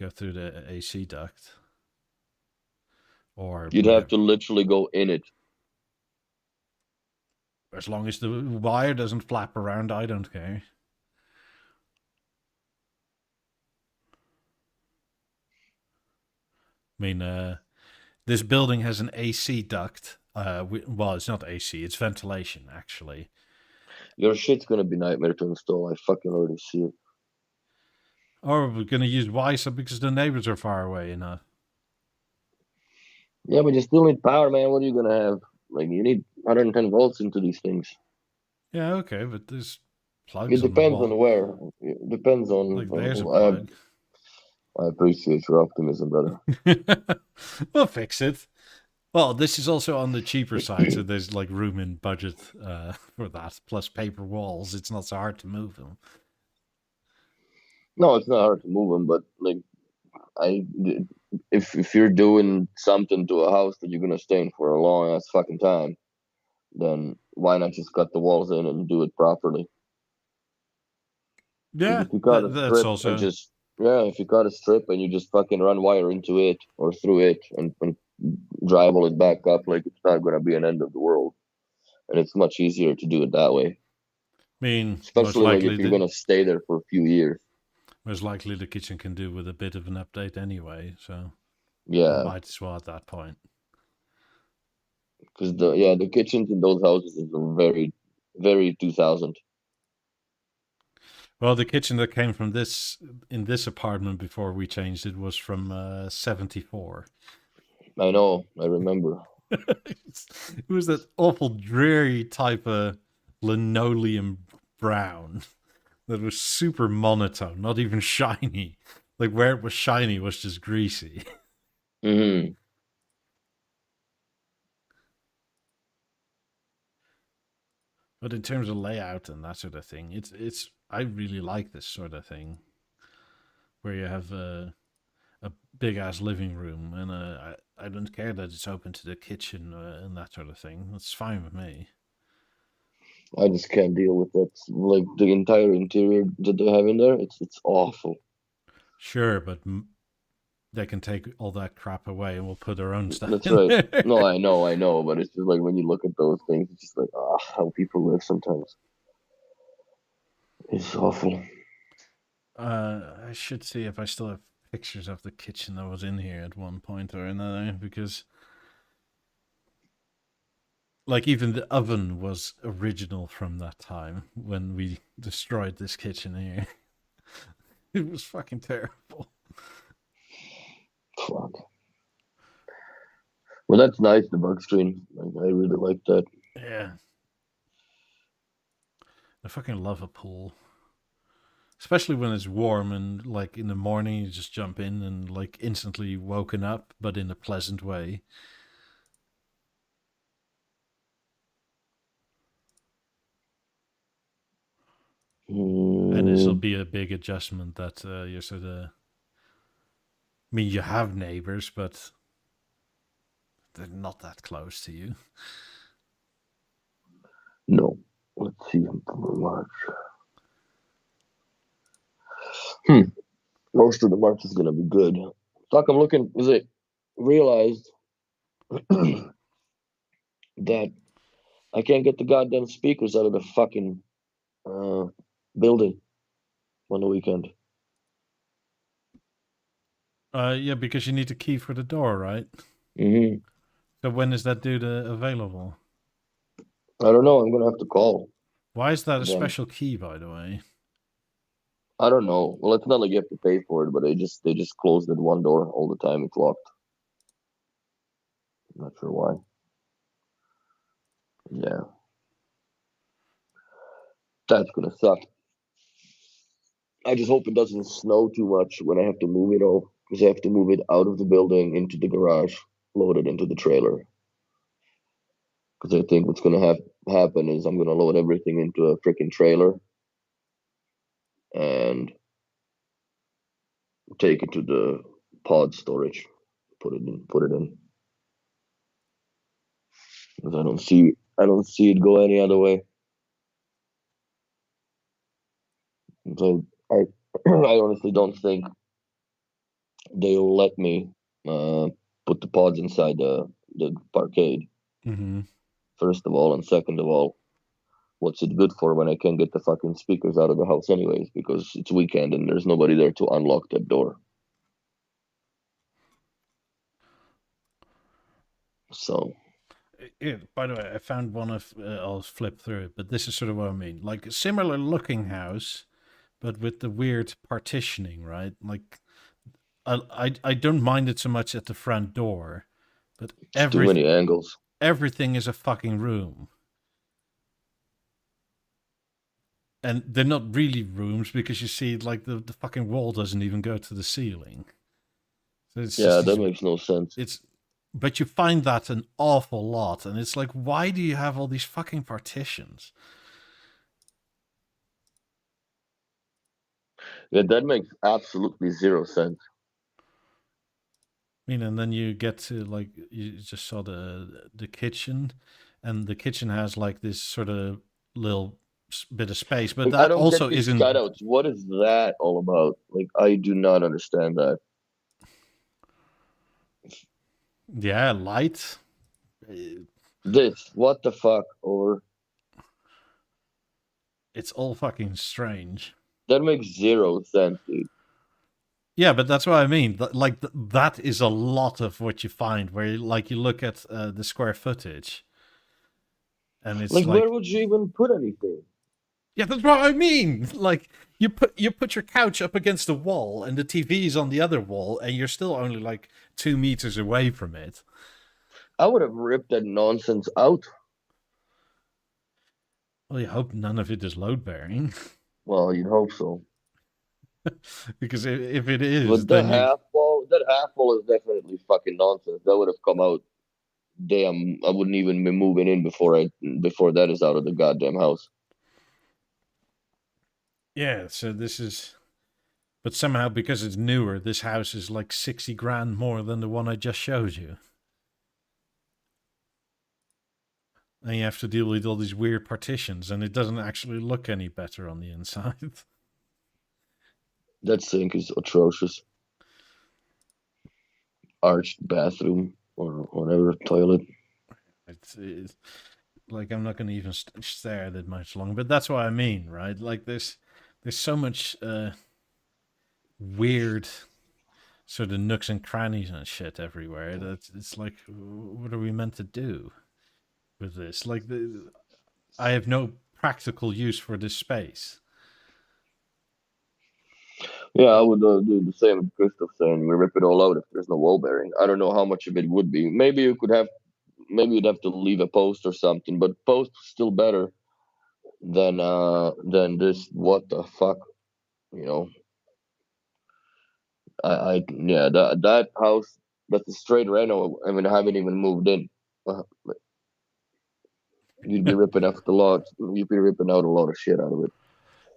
through the AC duct. Or you'd have to literally go in it. As long as the wire doesn't flap around, I don't care. I mean, this building has an AC duct. Well, it's not AC, it's ventilation, actually. Your shit's gonna be nightmare to install. I fucking already see it. Or we're gonna use WISA because the neighbors are far away enough. Yeah, but you still need power, man. What are you gonna have? Like, you need 110 volts into these things. Yeah, okay, but there's plugs. It depends on where. It depends on. Like, there's a plug. I appreciate your optimism, brother. We'll fix it. Well, this is also on the cheaper side, so there's like room in budget for that. Plus paper walls. It's not so hard to move them. No, it's not hard to move them, but like, if you're doing something to a house that you're gonna stay in for a long ass fucking time, then why not just cut the walls in and do it properly? Yeah, if you cut that's also if you cut a strip and you just fucking run wire into it or through it and drywall it back up, like, it's not gonna be an end of the world, and it's much easier to do it that way. I mean, especially like if you're gonna stay there for a few years. Most likely the kitchen can do with a bit of an update anyway, so yeah, might as well at that point. Because the kitchens in those houses are very, very 2000. Well, the kitchen that came from in this apartment before we changed it was from 74. I know. I remember. It was that awful dreary type of linoleum brown that was super monotone, not even shiny. Like where it was shiny was just greasy. Mm-hmm. But in terms of layout and that sort of thing, it's I really like this sort of thing where you have a big ass living room and I don't care that it's open to the kitchen and that sort of thing. That's fine with me. I just can't deal with that. Like the entire interior that they have in there, it's awful. Sure, but they can take all that crap away and we'll put our own stuff That's in right. there. No, I know, but it's just like when you look at those things, it's just like, how people live sometimes. It's awful. I should see if I still have pictures of the kitchen that was in here at one point or another because like even the oven was original from that time when we destroyed this kitchen here. It was fucking terrible. Fuck. Well, that's nice, the bug screen. Like, I really like that. Yeah. I fucking love a pool. Especially when it's warm and like in the morning you just jump in and like instantly woken up, but in a pleasant way. And this will be a big adjustment that you're sort of. I mean, you have neighbors, but they're not that close to you. No. Let's see. March. Most of the March is gonna be good. Fuck, I'm looking. Is it realized that I can't get the goddamn speakers out of the fucking building on the weekend? Yeah, because you need a key for the door, right? Mm-hmm. So when is that dude available? I don't know. I'm gonna have to call Why is that a them. special key, by the way? I don't know. Well, it's not like you have to pay for it, but they just close that one door all the time. It's locked. I'm not sure why. Yeah, that's gonna suck. I just hope it doesn't snow too much when I have to move it all, because I have to move it out of the building into the garage, load it into the trailer. Because I think what's gonna happen is I'm gonna load everything into a freaking trailer and take it to the pod storage. Put it in. Because I don't see it go any other way. So I I honestly don't think they'll let me put the pods inside the parkade. Mm-hmm. First of all, and second of all, what's it good for when I can't get the fucking speakers out of the house anyways because it's weekend and there's nobody there to unlock that door. So. Yeah, by the way, I found one of. I'll flip through it, but this is sort of what I mean. Like a similar looking house, but with the weird partitioning, right? Like, I don't mind it so much at the front door, but It's too many angles. Everything is a fucking room. And they're not really rooms because you see, like, the fucking wall doesn't even go to the ceiling. So it's Yeah, that makes no sense. But you find that an awful lot, and it's like, why do you have all these fucking partitions? Yeah, that makes absolutely zero sense. I mean, and then you get to like you just saw the kitchen, and the kitchen has like this sort of little bit of space, but Like, I that don't also get these isn't. cutouts. What is that all about? Like, I do not understand that. Yeah, light. This, what the fuck? Or It's all fucking strange. that makes zero sense, dude. Yeah, but that's what I mean. Like that is a lot of what you find where like you look at the square footage, and it's Like, where like, would you even put anything? yeah, that's what I mean. Like you put your couch up against the wall, and the TV is on the other wall, and you're still only like 2 meters away from it. I would have ripped that nonsense out. Well, you hope none of it is load bearing. Well, you'd hope so. Because if it is, but then that half wall is definitely fucking nonsense. That would have come out. Damn, I wouldn't even be moving in before that is out of the goddamn house. Yeah, so this is, but somehow because it's newer, this house is like 60 grand more than the one I just showed you. And you have to deal with all these weird partitions, and it doesn't actually look any better on the inside. That sink is atrocious. Arched bathroom or whatever, toilet. It's like, I'm not going to even stare that much longer, but that's what I mean, right? Like there's so much weird sort of nooks and crannies and shit everywhere that it's like, what are we meant to do with this? Like, I have no practical use for this space. Yeah, I would do the same as Christoph saying. We rip it all out if there's no wall bearing. I don't know how much of it would be. Maybe you'd have to leave a post or something, but post is still better than this. What the fuck, you know? That house, that's a straight reno. I mean, I haven't even moved in. You'd be ripping out You'd be ripping out a lot of shit out of it.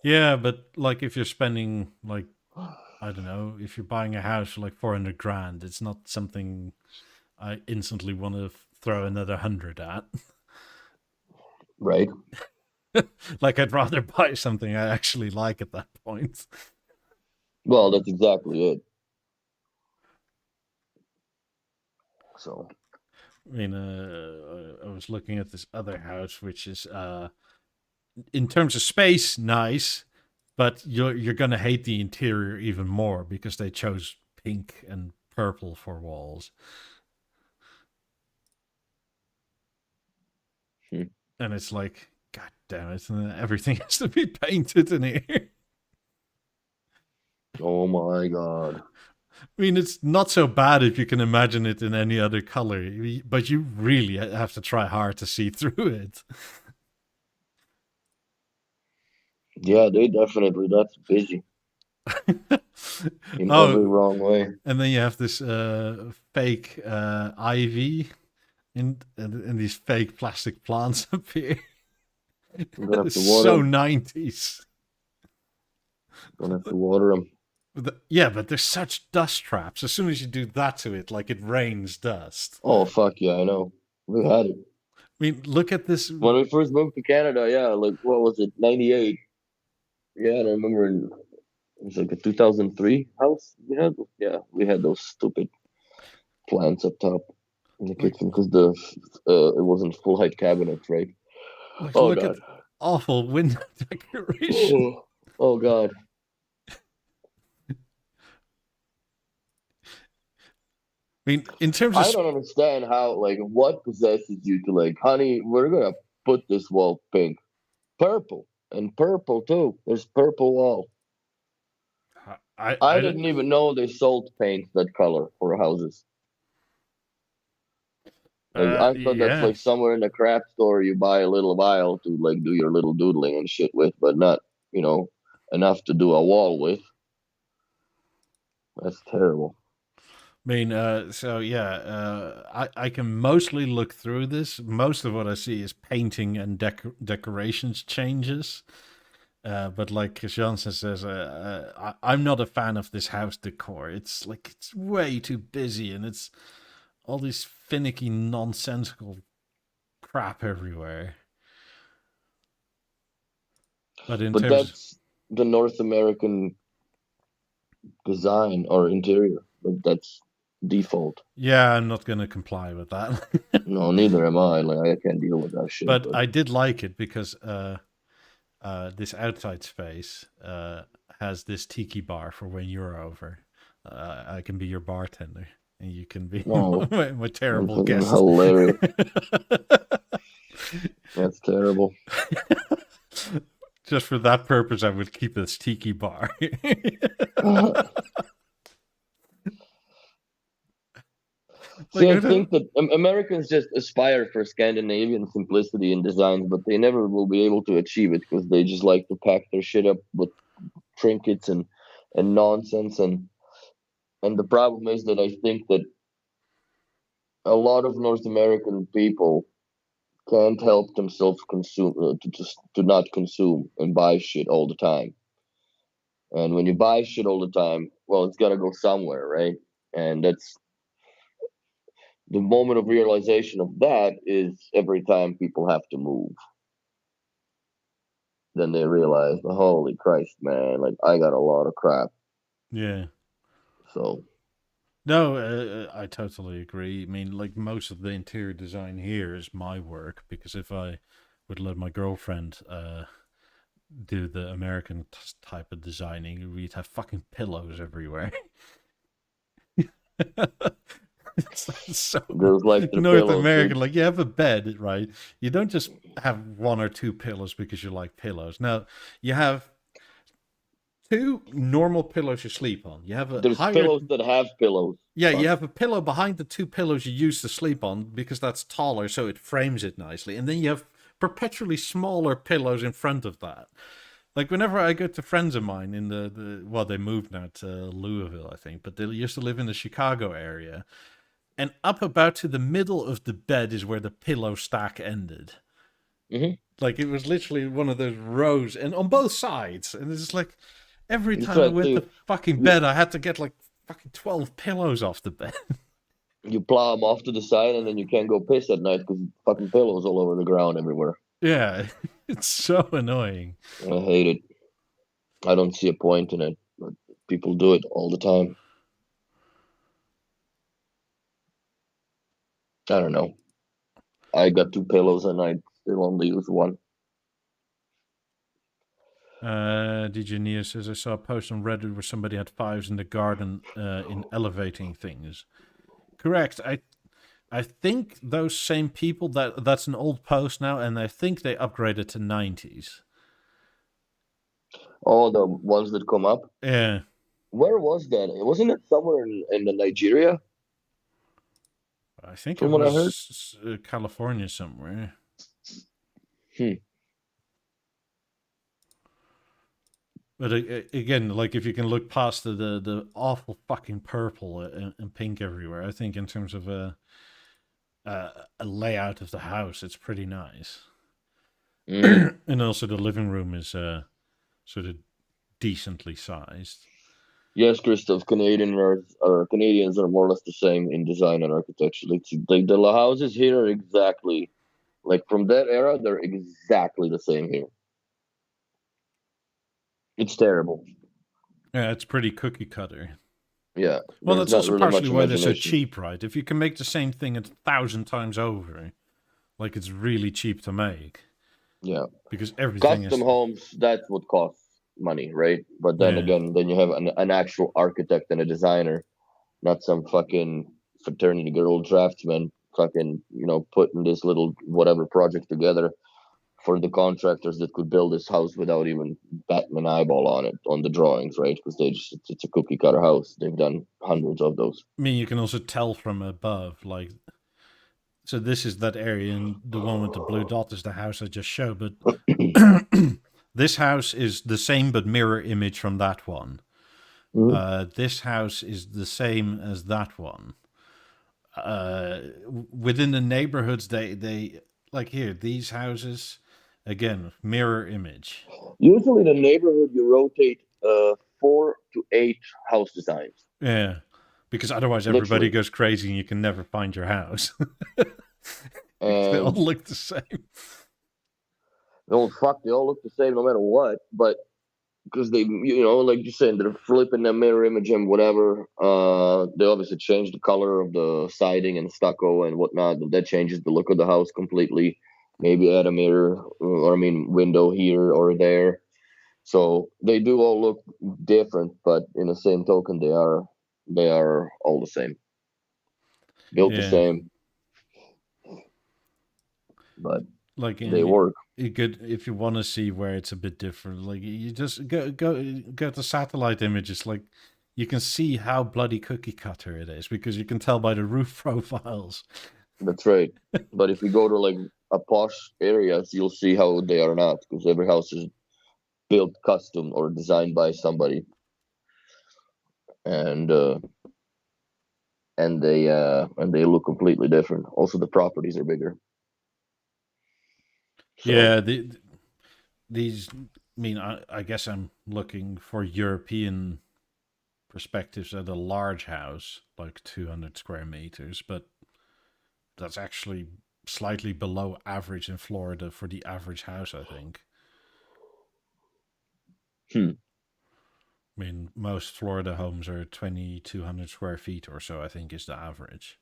Yeah, but like if you're spending like, I don't know, if you're buying a house for like 400 grand, it's not something I instantly want to throw another 100 at. Right. Like I'd rather buy something I actually like at that point. Well, that's exactly it. So, I mean, I was looking at this other house, which is, in terms of space, nice, but you're gonna hate the interior even more because they chose pink and purple for walls. And it's like, God damn it, everything has to be painted in here. Oh my god. I mean, it's not so bad if you can imagine it in any other color, but you really have to try hard to see through it. Yeah, that's busy. In every wrong way. And then you have this fake ivy and these fake plastic plants up here. It's so 90s. Gonna have to water them. Yeah, but there's such dust traps. As soon as you do that to it, like it rains dust. Oh, fuck yeah, I know. We had it. I mean, look at this. When we first moved to Canada, yeah, like, what was it, 98? Yeah, I remember it was like a 2003 house we had. Yeah, we had those stupid plants up top in the kitchen because it wasn't full height cabinets, right? Like, oh, look God. At awful window decoration. Oh God. I mean, in terms of... I don't understand how, like, what possesses you to, like, honey, we're going to put this wall pink. Purple. And purple, too. There's purple wall. I didn't even know they sold paint that color for houses. Like, I thought that's, like, somewhere in the craft store you buy a little vial to, like, do your little doodling and shit with, but not, enough to do a wall with. That's terrible. I mean, I can mostly look through this. Most of what I see is painting and decorations changes. But like Janssen says, I'm not a fan of this house decor. It's way too busy, and it's all these finicky, nonsensical crap everywhere. But that's the North American design or interior. Like, that's default. Yeah, I'm not going to comply with that. No, neither am I. Like, I can't deal with that shit. But I did like it because this outside space has this tiki bar for when you're over. I can be your bartender, and you can be my terrible guest. Hilarious. That's terrible. Just for that purpose, I would keep this tiki bar. See, I think that Americans just aspire for Scandinavian simplicity in designs, but they never will be able to achieve it because they just like to pack their shit up with trinkets and nonsense. And the problem is that I think that a lot of North American people can't help themselves consume to just to not consume and buy shit all the time. And when you buy shit all the time, well, it's got to go somewhere, right? And that's the moment of realization of that is every time people have to move. Then they realize, holy Christ, man, like I got a lot of crap. Yeah. So. No, I totally agree. I mean, like most of the interior design here is my work because if I would let my girlfriend do the American type of designing, we'd have fucking pillows everywhere. It's so like North American, like you have a bed, right? You don't just have one or two pillows because you like pillows. No, you have two normal pillows you sleep on. You have there's pillows that have pillows. Yeah, you have a pillow behind the two pillows you use to sleep on because that's taller, so it frames it nicely. And then you have perpetually smaller pillows in front of that. Like whenever I go to friends of mine in well, they moved now to Louisville, I think, but they used to live in the Chicago area. And up about to the middle of the bed is where the pillow stack ended. Mm-hmm. Like it was literally one of those rows, and on both sides. And it's like every time I went to fucking bed, I had to get like fucking 12 pillows off the bed. You plow them off to the side, and then you can't go piss at night because fucking pillows all over the ground everywhere. Yeah, it's so annoying. I hate it. I don't see a point in it, but people do it all the time. I don't know. I got two pillows and I still only use one. DJ Nia says, I saw a post on Reddit where somebody had fives in the garden in elevating things. Correct. I think those same people, that's an old post now, and I think they upgraded to 90s. Oh, the ones that come up? Yeah. Where was that? Wasn't it somewhere in Nigeria? I think it was California somewhere. But again, like if you can look past the awful fucking purple and pink everywhere, I think in terms of a layout of the house, it's pretty nice. And also the living room is sort of decently sized. Yes, Christoph, Canadians are more or less the same in design and architecture. Like the houses here are exactly like from that era, they're exactly the same here. It's terrible. Yeah, it's pretty cookie cutter. Yeah. Well, that's also really partially why they're so cheap, right? If you can make the same thing 1,000 times over, like it's really cheap to make. Yeah. Because everything custom homes, that's what costs money, right? But then again, then you have an actual architect and a designer, not some fucking fraternity girl draftsman fucking, putting this little whatever project together for the contractors that could build this house without even batting an eyeball on it on the drawings, right? Because it's a cookie cutter house. They've done hundreds of those. I mean, you can also tell from above, like, so this is that area, and the one with the blue dot is the house I just showed, but this house is the same but mirror image from that one. Mm-hmm. This house is the same as that one. Within the neighborhoods, they like here, these houses, again, mirror image. Usually in a neighborhood, you rotate 4 to 8 house designs. Yeah, because otherwise everybody goes crazy and you can never find your house. They all look the same. They all look the same no matter what, but because they, like you're saying, they're flipping the mirror image and whatever. They obviously change the color of the siding and stucco and whatnot. That changes the look of the house completely. Maybe add a mirror, window here or there. So they do all look different, but in the same token, they are all the same. Built the same. But like they work. good if you want to see where it's a bit different. Like you just go to satellite images. Like you can see how bloody cookie cutter it is because you can tell by the roof profiles. That's right. But if you go to like a posh areas, you'll see how they are not, because every house is built custom or designed by somebody, and and they look completely different. Also, the properties are bigger. So, Yeah, these. I mean, I guess I'm looking for European perspectives at a large house, like 200 square meters, but that's actually slightly below average in Florida for the average house, I think. I mean, most Florida homes are 2,200 square feet or so, I think, is the average.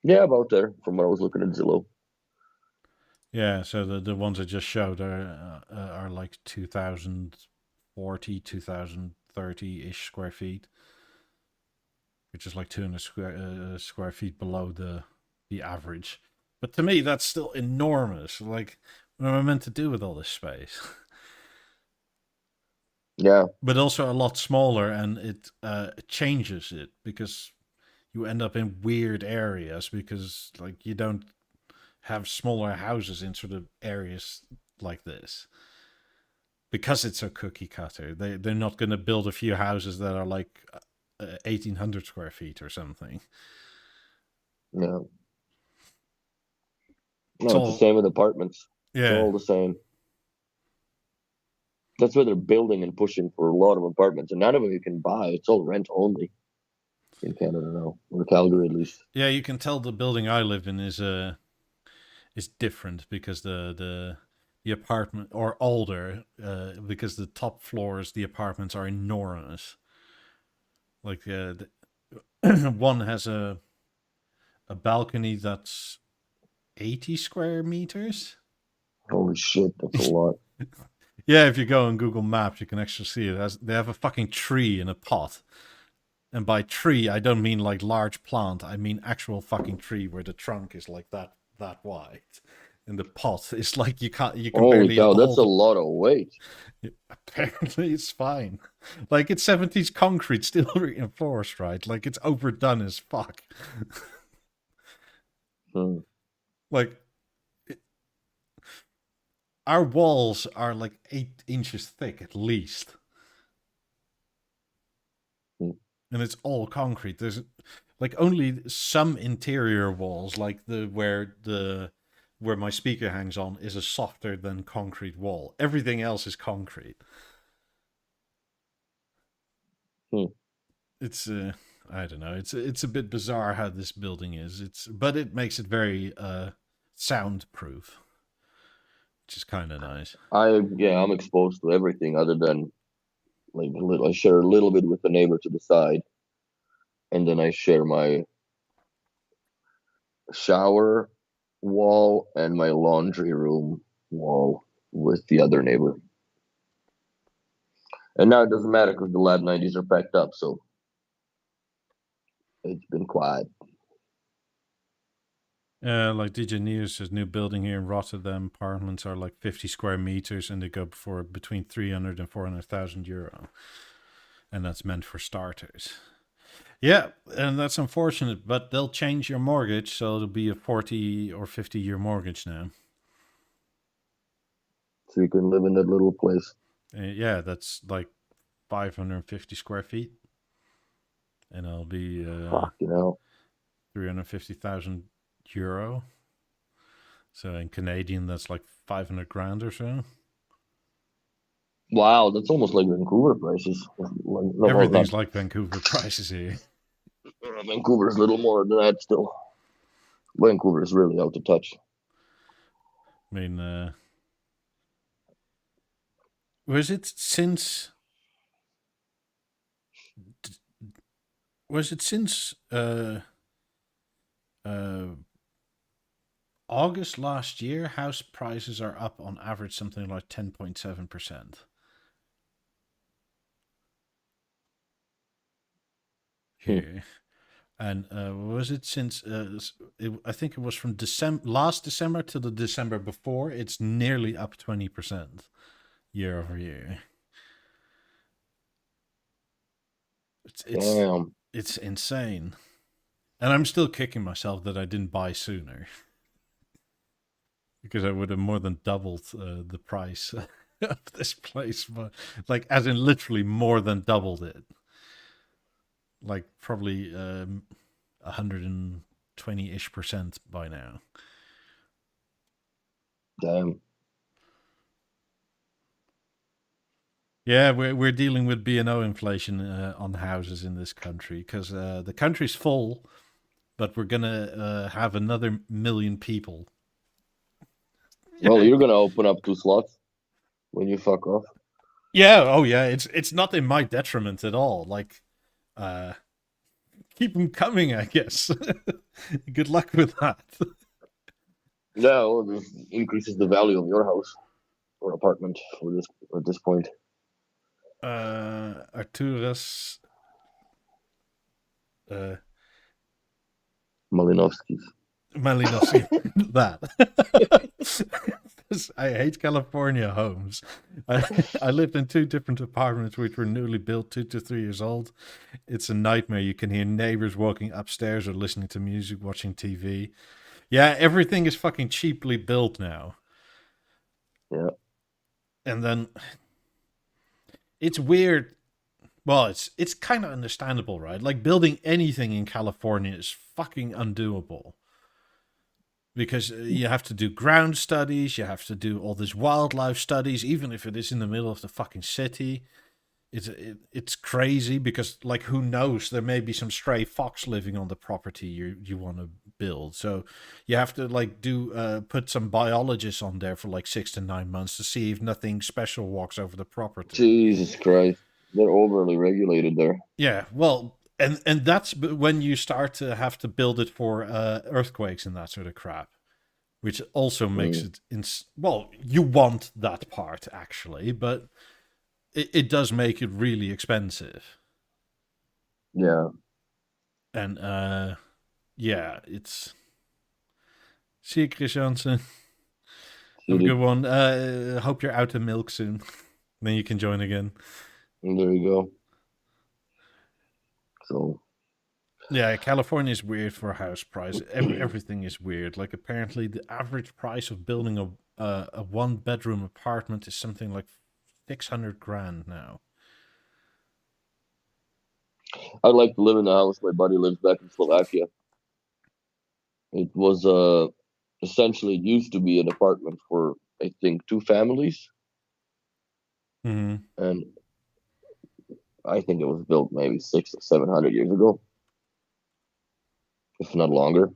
yeah, about there from when I was looking at Zillow. Yeah, so the ones I just showed are like 2,040, 2,030 ish square feet, which is like 200 square feet below the average. But to me, that's still enormous. Like, what am I meant to do with all this space? Yeah, But also a lot smaller, and it changes it because you end up in weird areas because like you don't have smaller houses in sort of areas like this because it's a cookie cutter. They're not going to build a few houses that are like 1,800 square feet or something. yeah. It's No, it's the all same with apartments. It's yeah. all the same. That's why they're building and pushing for a lot of apartments, and none of them you can buy. It's all rent only in Canada now, or Calgary at least. Yeah, you can tell the building I live in is different because the apartment or older because the top floors the apartments are enormous. Like one has a balcony that's 80 square meters. Holy shit, that's a lot. Yeah, if you go on Google Maps, you can actually see it. They have a fucking tree in a pot. And by tree, I don't mean like large plant. I mean actual fucking tree where the trunk is like that wide. And the pot is like you can Holy barely cow, that's hold a it. lot of weight. Apparently it's fine. Like it's 70s concrete still reinforced, right? Like it's overdone as fuck. Hmm. Like our walls are like 8 inches thick at least. Hmm. And it's all concrete. There's like only some interior walls, like where my speaker hangs on, is a softer than concrete wall. Everything else is concrete. Hmm. It's I don't know. It's a bit bizarre how this building is. But it makes it very soundproof, which is kind of nice. I'm exposed to everything other than like a little. I share a little bit with the neighbor to the side, and then I share my shower wall and my laundry room wall with the other neighbor. And now it doesn't matter because the lab 90s are packed up, so it's been quiet. Like DJ News, his new building here in Rotterdam, apartments are like 50 square meters and they go for between 300 and 400,000 euro. And that's meant for starters. Yeah, and that's unfortunate, but they'll change your mortgage, so it'll be a 40 or 50-year mortgage now. So you can live in that little place. Yeah, that's like 550 square feet. And it'll be Fuck, 350,000 euro. So in Canadian, that's like 500 grand or so. Wow, that's almost like Vancouver prices. No, Everything's like Vancouver prices here. Vancouver's a little more than that still. Vancouver is really out of touch. I mean, was it since uh, August last year? House prices are up on average something like 10.7%. Here, And was it since? I think it was from last December to the December before. It's nearly up 20% year over year. It's insane, and I'm still kicking myself that I didn't buy sooner, because I would have more than doubled the price of this place, but like as in literally more than doubled it. Like probably 120-ish% by now. Damn. Yeah, we're dealing with B&O inflation on houses in this country, because the country's full, but we're gonna have another million people. Well, you're gonna open up 2 slots when you fuck off. Yeah. Oh, yeah. It's not in my detriment at all. Like, keep them coming, I guess. Good luck with that. Yeah, well, this increases the value of your house or apartment at this point. Arturas Malinowski. That. I hate California homes. I lived in 2 different apartments which were newly built, 2 to 3 years old. It's a nightmare. You can hear neighbors walking upstairs or listening to music, watching TV. Yeah, everything is fucking cheaply built now. Yeah. And then it's weird. Well, it's kind of understandable, right? Like, building anything in California is fucking undoable. Because you have to do ground studies, you have to do all these wildlife studies, even if it is in the middle of the fucking city. It's crazy, because, like, who knows? There may be some stray fox living on the property you want to build. So you have to, like, put some biologists on there for like 6 to 9 months to see if nothing special walks over the property. Jesus Christ. They're overly regulated there. Yeah, well, and that's when you start to have to build it for earthquakes and that sort of crap, which also makes it well, you want that part actually, but it does make it really expensive. Yeah. And yeah, it's. See you, Chris Jansen. Have a good one. Hope you're out of milk soon. Then you can join again. And there you go. So. Yeah, California is weird for a house price. Everything is weird. Like, apparently the average price of building a 1-bedroom apartment is something like $600,000 now. I'd like to live in the house. My buddy lives back in Slovakia. It was essentially used to be an apartment for, I think, 2 families. Mm-hmm. And I think it was built maybe 600 or 700 years ago, if not longer.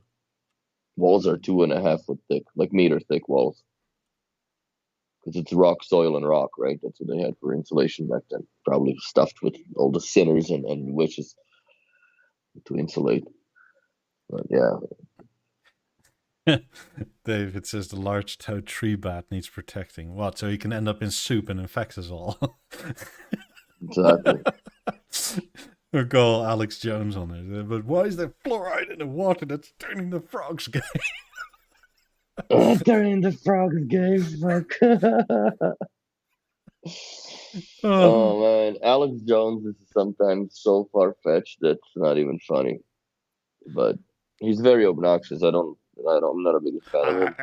Walls are 2.5 foot thick, like meter thick walls. Because it's rock, soil, and rock, right? That's what they had for insulation back then. Probably stuffed with all the sinners and witches to insulate. But yeah. David says the large-toed tree bat needs protecting. What? So he can end up in soup and infect us all. Exactly. We'll call Alex Jones on it. But why is there fluoride in the water that's turning the frogs gay? Turning the frogs gay, fuck. Oh man, Alex Jones is sometimes so far-fetched that it's not even funny. But he's very obnoxious. I'm not a big fan of him.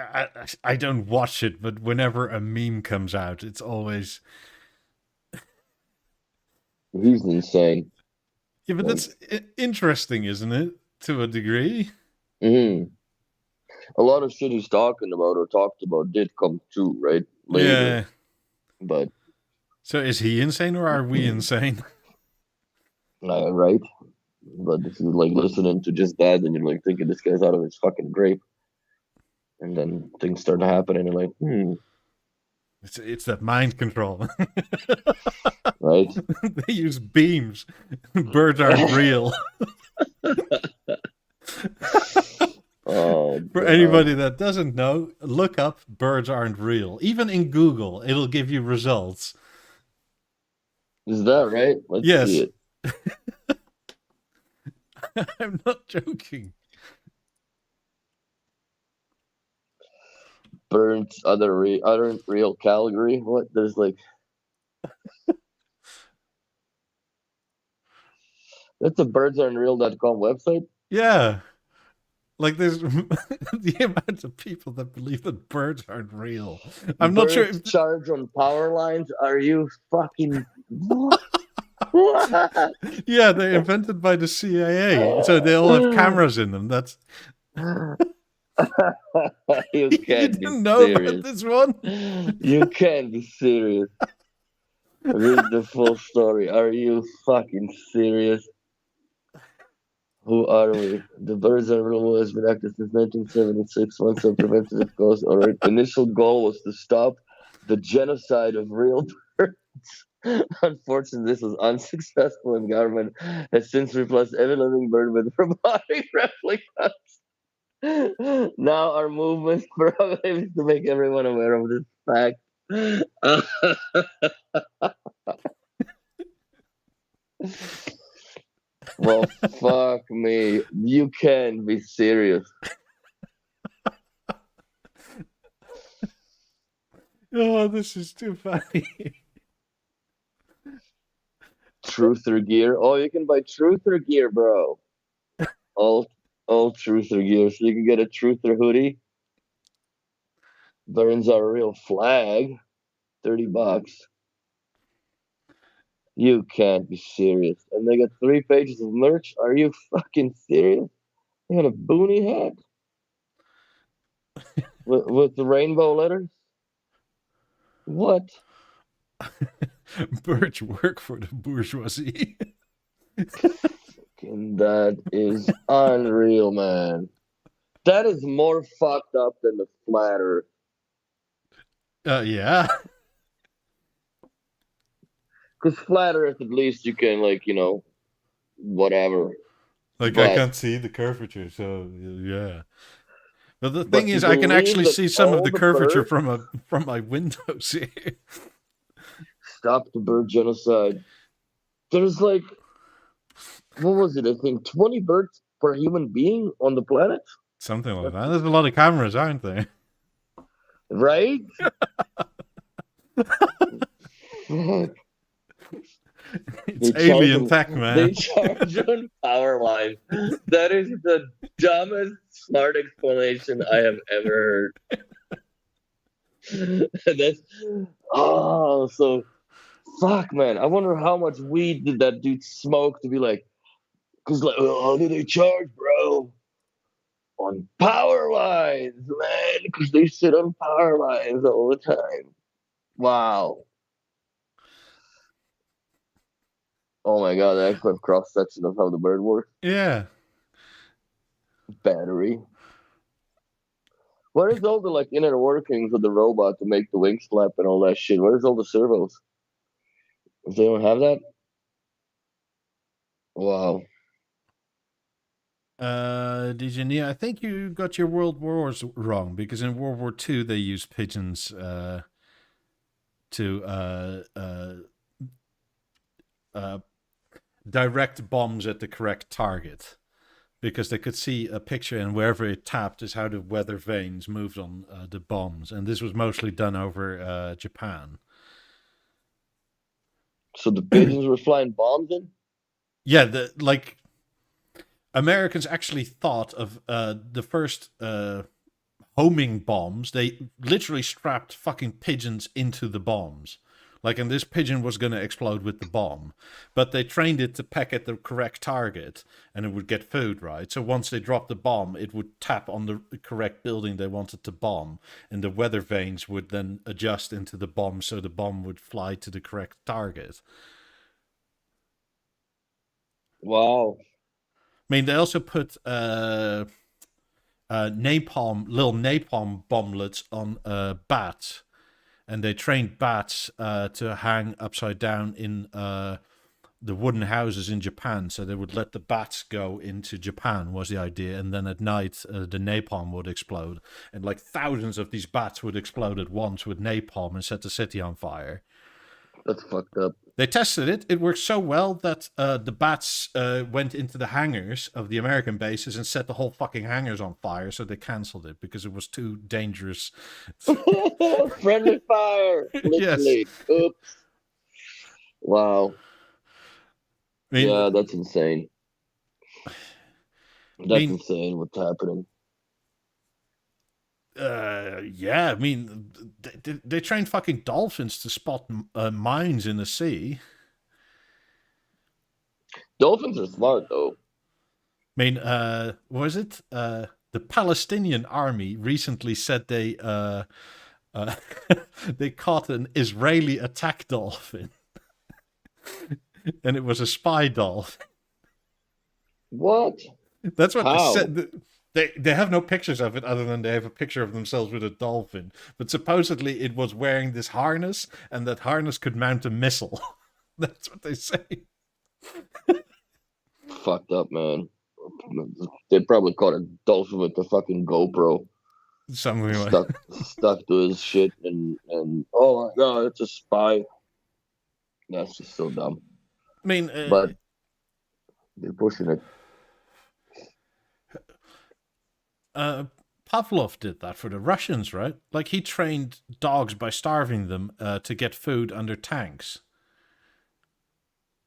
I don't watch it, but whenever a meme comes out, it's always. He's insane. Yeah, but that's interesting, isn't it? To a degree. Mm-hmm. A lot of shit he's talking about or talked about did come true, right? Later. Yeah. But. So is he insane or are we insane? Right. But if you like listening to just that, then you're like thinking this guy's out of his fucking grape. And then things start to happen and you're like, It's that mind control. Right? They use beams. Birds aren't real. Oh, for anybody that doesn't know, look up birds aren't real. Even in Google, it'll give you results. Is that right? Let's see it. I'm not joking. Birds, other real Calgary. What? There's like. That's a birdsaren'treal.com website. Yeah. Like there's the amount of people that believe that birds aren't real. I'm not sure if charge on power lines. Are you fucking what? Yeah, they're invented by the CIA, so they all have cameras in them. That's you can't didn't be know serious. about this one. You can't be serious. Read the full story. Are you fucking serious? Who are we? The birds are rule has been active since 1976. Once a preventative cause, our initial goal was to stop the genocide of real birds. Unfortunately, this was unsuccessful, and government has since replaced every living bird with robotic replicas. Now our movement is to make everyone aware of this fact. Well, fuck me. You can't be serious. Oh, this is too funny. Truther gear. Oh, you can buy Truther gear, bro. All Truther gear. So you can get a Truther hoodie. Burns our real flag. $30. You can't be serious. And they got 3 pages of merch. Are you fucking serious? They got a boonie hat with the rainbow letters. What? Birds work for the bourgeoisie. That is unreal, man. That is more fucked up than the flat Earth. Yeah. Because flat Earth, at least you can, like, you know, whatever. Like, I can't see the curvature, so yeah. But the thing is, I can actually see some of the curvature from my windows here. Stop the bird genocide. There's like, what was it? I think 20 birds per human being on the planet? Something like that. There's a lot of cameras, aren't there? Right? It's alien tech, man. They charge on power lines. That is the dumbest smart explanation I have ever heard. So fuck, man. I wonder how much weed did that dude smoke to be like, because like, how do they charge, bro? On power lines, man, because they sit on power lines all the time. Wow. Oh my god, I actually have cross section of how the bird works. Yeah. Battery. Where is all the like inner workings of the robot to make the wings flap and all that shit? Where's all the servos? If they don't have that? Wow. Dijonia, I think you got your world wars wrong, because in World War II they used pigeons to direct bombs at the correct target, because they could see a picture, and wherever it tapped is how the weather vanes moved on the bombs, and this was mostly done over Japan. So the pigeons were flying bombs in? Yeah, Americans actually thought of the first homing bombs. They literally strapped fucking pigeons into the bombs. Like, and this pigeon was going to explode with the bomb. But they trained it to peck at the correct target, and it would get food, right? So once they dropped the bomb, it would tap on the correct building they wanted to bomb, and the weather vanes would then adjust into the bomb, so the bomb would fly to the correct target. Wow. I mean, they also put little napalm bomblets on bats, and they trained bats to hang upside down in the wooden houses in Japan. So they would let the bats go into Japan, was the idea, and then at night the napalm would explode, and like thousands of these bats would explode at once with napalm and set the city on fire. That's fucked up. They tested it. It worked so well that the bats went into the hangars of the American bases and set the whole fucking hangars on fire. So they canceled it because it was too dangerous. Friendly fire. Literally. Yes. Oops. Wow. I mean, yeah, that's insane. That's insane what's happening. Yeah, I mean, they trained fucking dolphins to spot mines in the sea. Dolphins are smart, though. I mean, was it the Palestinian army recently said they they caught an Israeli attack dolphin, and it was a spy dolphin. What? That's what they said. They have no pictures of it other than they have a picture of themselves with a dolphin. But supposedly it was wearing this harness, and that harness could mount a missile. That's what they say. Fucked up, man. They probably caught a dolphin with the fucking GoPro. Something stuck to his shit, and oh my god, it's a spy. That's just so dumb. I mean, but they're pushing it. Pavlov did that for the Russians, right? Like, he trained dogs by starving them to get food under tanks.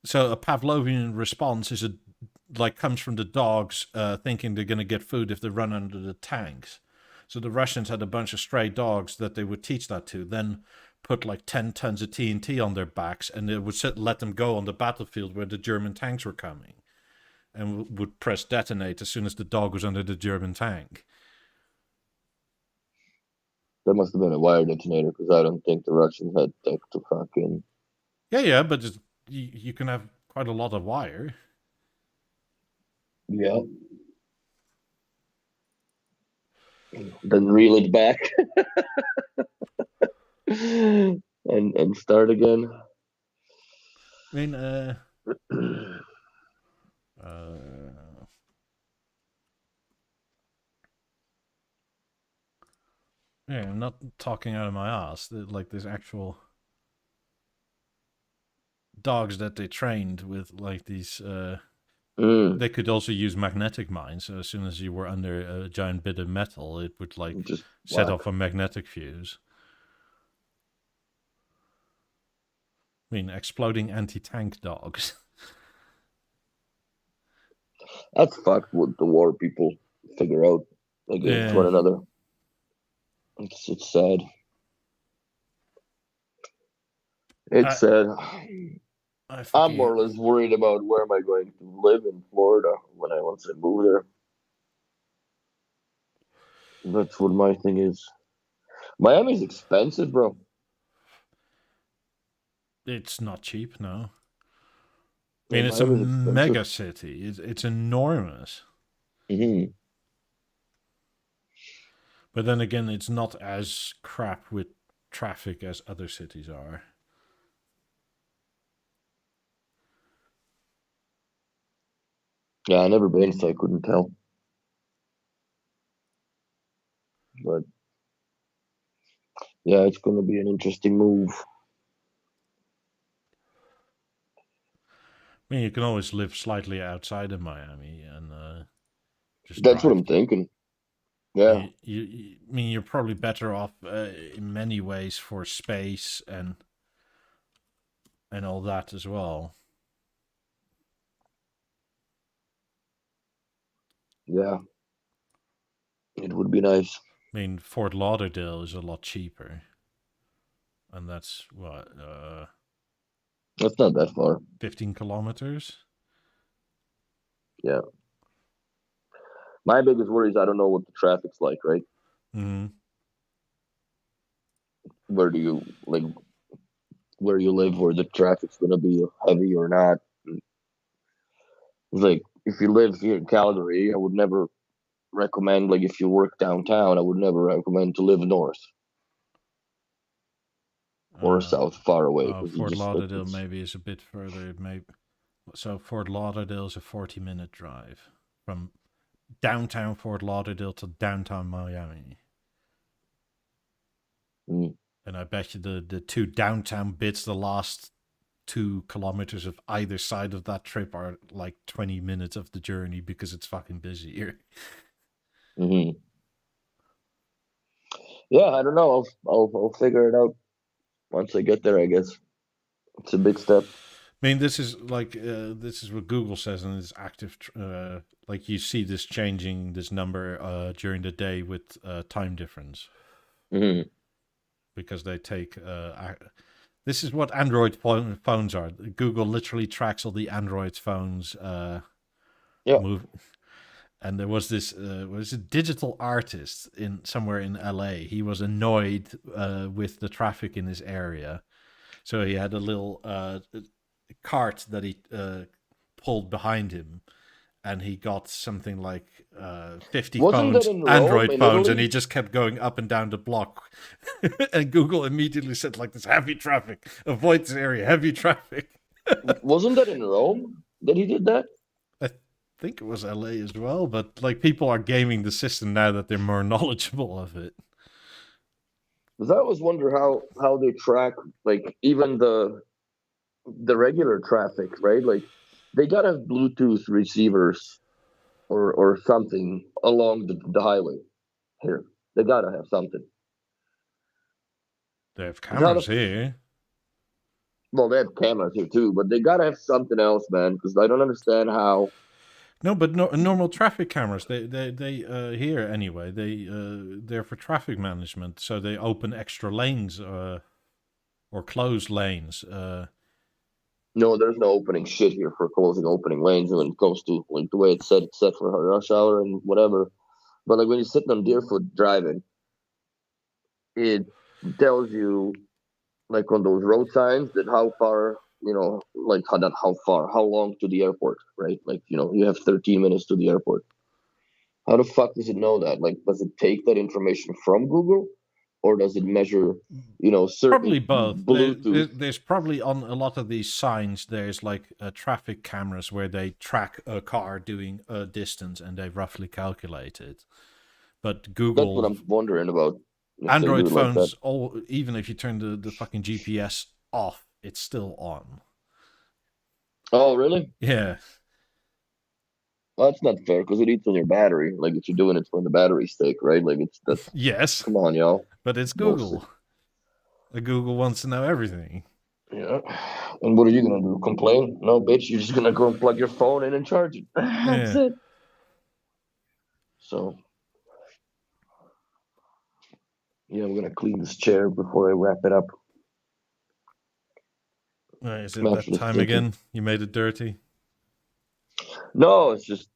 So a Pavlovian response is comes from the dogs thinking they're going to get food if they run under the tanks. So the Russians had a bunch of stray dogs that they would teach that to, then put like 10 tons of TNT on their backs, and they would let them go on the battlefield where the German tanks were coming, and would press detonate as soon as the dog was under the German tank. That must have been a wire detonator, because I don't think the Russians had tech to fucking... Yeah, but you can have quite a lot of wire. Yeah. Then reel it back. and start again. I mean, yeah, I'm not talking out of my ass. Like, there's actual dogs that they trained with, like, these... They could also use magnetic mines. So as soon as you were under a giant bit of metal, it would, like, just set off a magnetic fuse. I mean, exploding anti-tank dogs. That's fucked what the war people figure out against one another. It's sad. It's sad. I'm more or less worried about where am I going to live in Florida once I move there. That's what my thing is. Miami's expensive, bro. It's not cheap, no. I mean, it's a mega city. It's enormous. Mm-hmm. But then again, it's not as crap with traffic as other cities are. Yeah, I never been, so I couldn't tell. But yeah, it's going to be an interesting move. I mean, you can always live slightly outside of Miami and just. That's what I'm thinking. Yeah. I mean, you're probably better off in many ways for space and all that as well. Yeah. It would be nice. I mean, Fort Lauderdale is a lot cheaper. And that's what? That's not that far. 15 kilometers? Yeah. My biggest worry is I don't know what the traffic's like, right? Mm-hmm. Where you live, where the traffic's going to be heavy or not. It's like, if you live here in Calgary, I would never recommend, like, if you work downtown, I would never recommend to live north or south, far away. Fort Lauderdale maybe is a bit further. So Fort Lauderdale is a 40-minute drive from downtown Fort Lauderdale to downtown Miami. And I bet you the two downtown bits, the last 2 kilometers of either side of that trip are like 20 minutes of the journey because it's fucking busy here. Mm-hmm. Yeah, I don't know. I'll figure it out once I get there, I guess. It's a big step. I mean, this is like this is what Google says, and it's active. Like you see this changing this number during the day with time difference, because they take. This is what Android phones are. Google literally tracks all the Android phones. Move. And there was this was a digital artist in somewhere in LA. He was annoyed with the traffic in his area, so he had a little cart that he pulled behind him, and he got something like 50 phones, Android phones, and he just kept going up and down the block. And Google immediately said, like, this heavy traffic, avoid this area, heavy traffic. Wasn't that in Rome that he did that? I think it was LA as well, but like people are gaming the system now that they're more knowledgeable of it. Because I always wonder how they track, like, even the regular traffic, right? Like, they gotta have Bluetooth receivers or something along the highway here. They gotta have something. They have cameras here. Well, they have cameras here too, but they gotta have something else, man. Because I don't understand how. No, but normal traffic cameras. They here anyway. They're for traffic management, so they open extra lanes or close lanes. No, there's no opening shit here for opening lanes when it comes to like the way it's set for rush hour and whatever. But like when you're sitting on Deerfoot driving, it tells you like on those road signs that how far, like how long to the airport, right? Like, you have 13 minutes to the airport. How the fuck does it know that? Like, does it take that information from Google? Or does it measure, certain probably both. Bluetooth? There's probably on a lot of these signs, there's like traffic cameras where they track a car doing a distance and they roughly calculate it. But Google... That's what I'm wondering about. Android phones, even if you turn the fucking GPS off, it's still on. Oh, really? Yeah. Well, that's not fair because it eats on your battery. Like if you're doing it for the battery stake, right? Like that's yes. Come on, y'all. But it's Google. Google wants to know everything. Yeah. And what are you gonna do? Complain? No, bitch. You're just gonna go and plug your phone in and charge it. That's it. So, yeah, we're gonna clean this chair before I wrap it up. Is it that time again? You made it dirty? No, it's just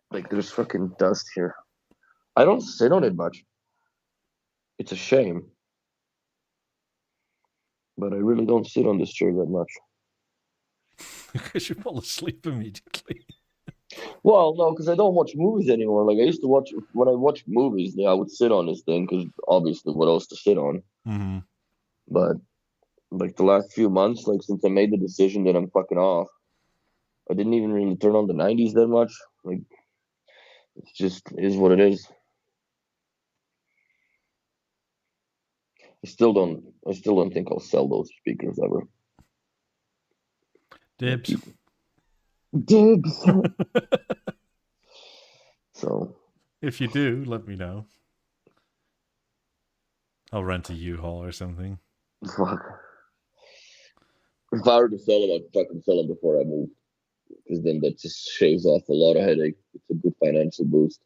like there's fucking dust here. I don't sit on it much. It's a shame. But I really don't sit on this chair that much. Because you fall asleep immediately. Well, no, because I don't watch movies anymore. Like I used to watch when I watched movies. Yeah, I would sit on this thing because obviously, what else to sit on? Mm-hmm. But like the last few months, like since I made the decision that I'm fucking off, I didn't even really turn on the 90s that much. Like it's just is what it is. I still don't think I'll sell those speakers ever. Dibs. Dibs. So if you do, let me know. I'll rent a U-Haul or something. Fuck. If I were to sell them, I'd fucking sell them before I move. Because then that just shaves off a lot of headache. It's a good financial boost.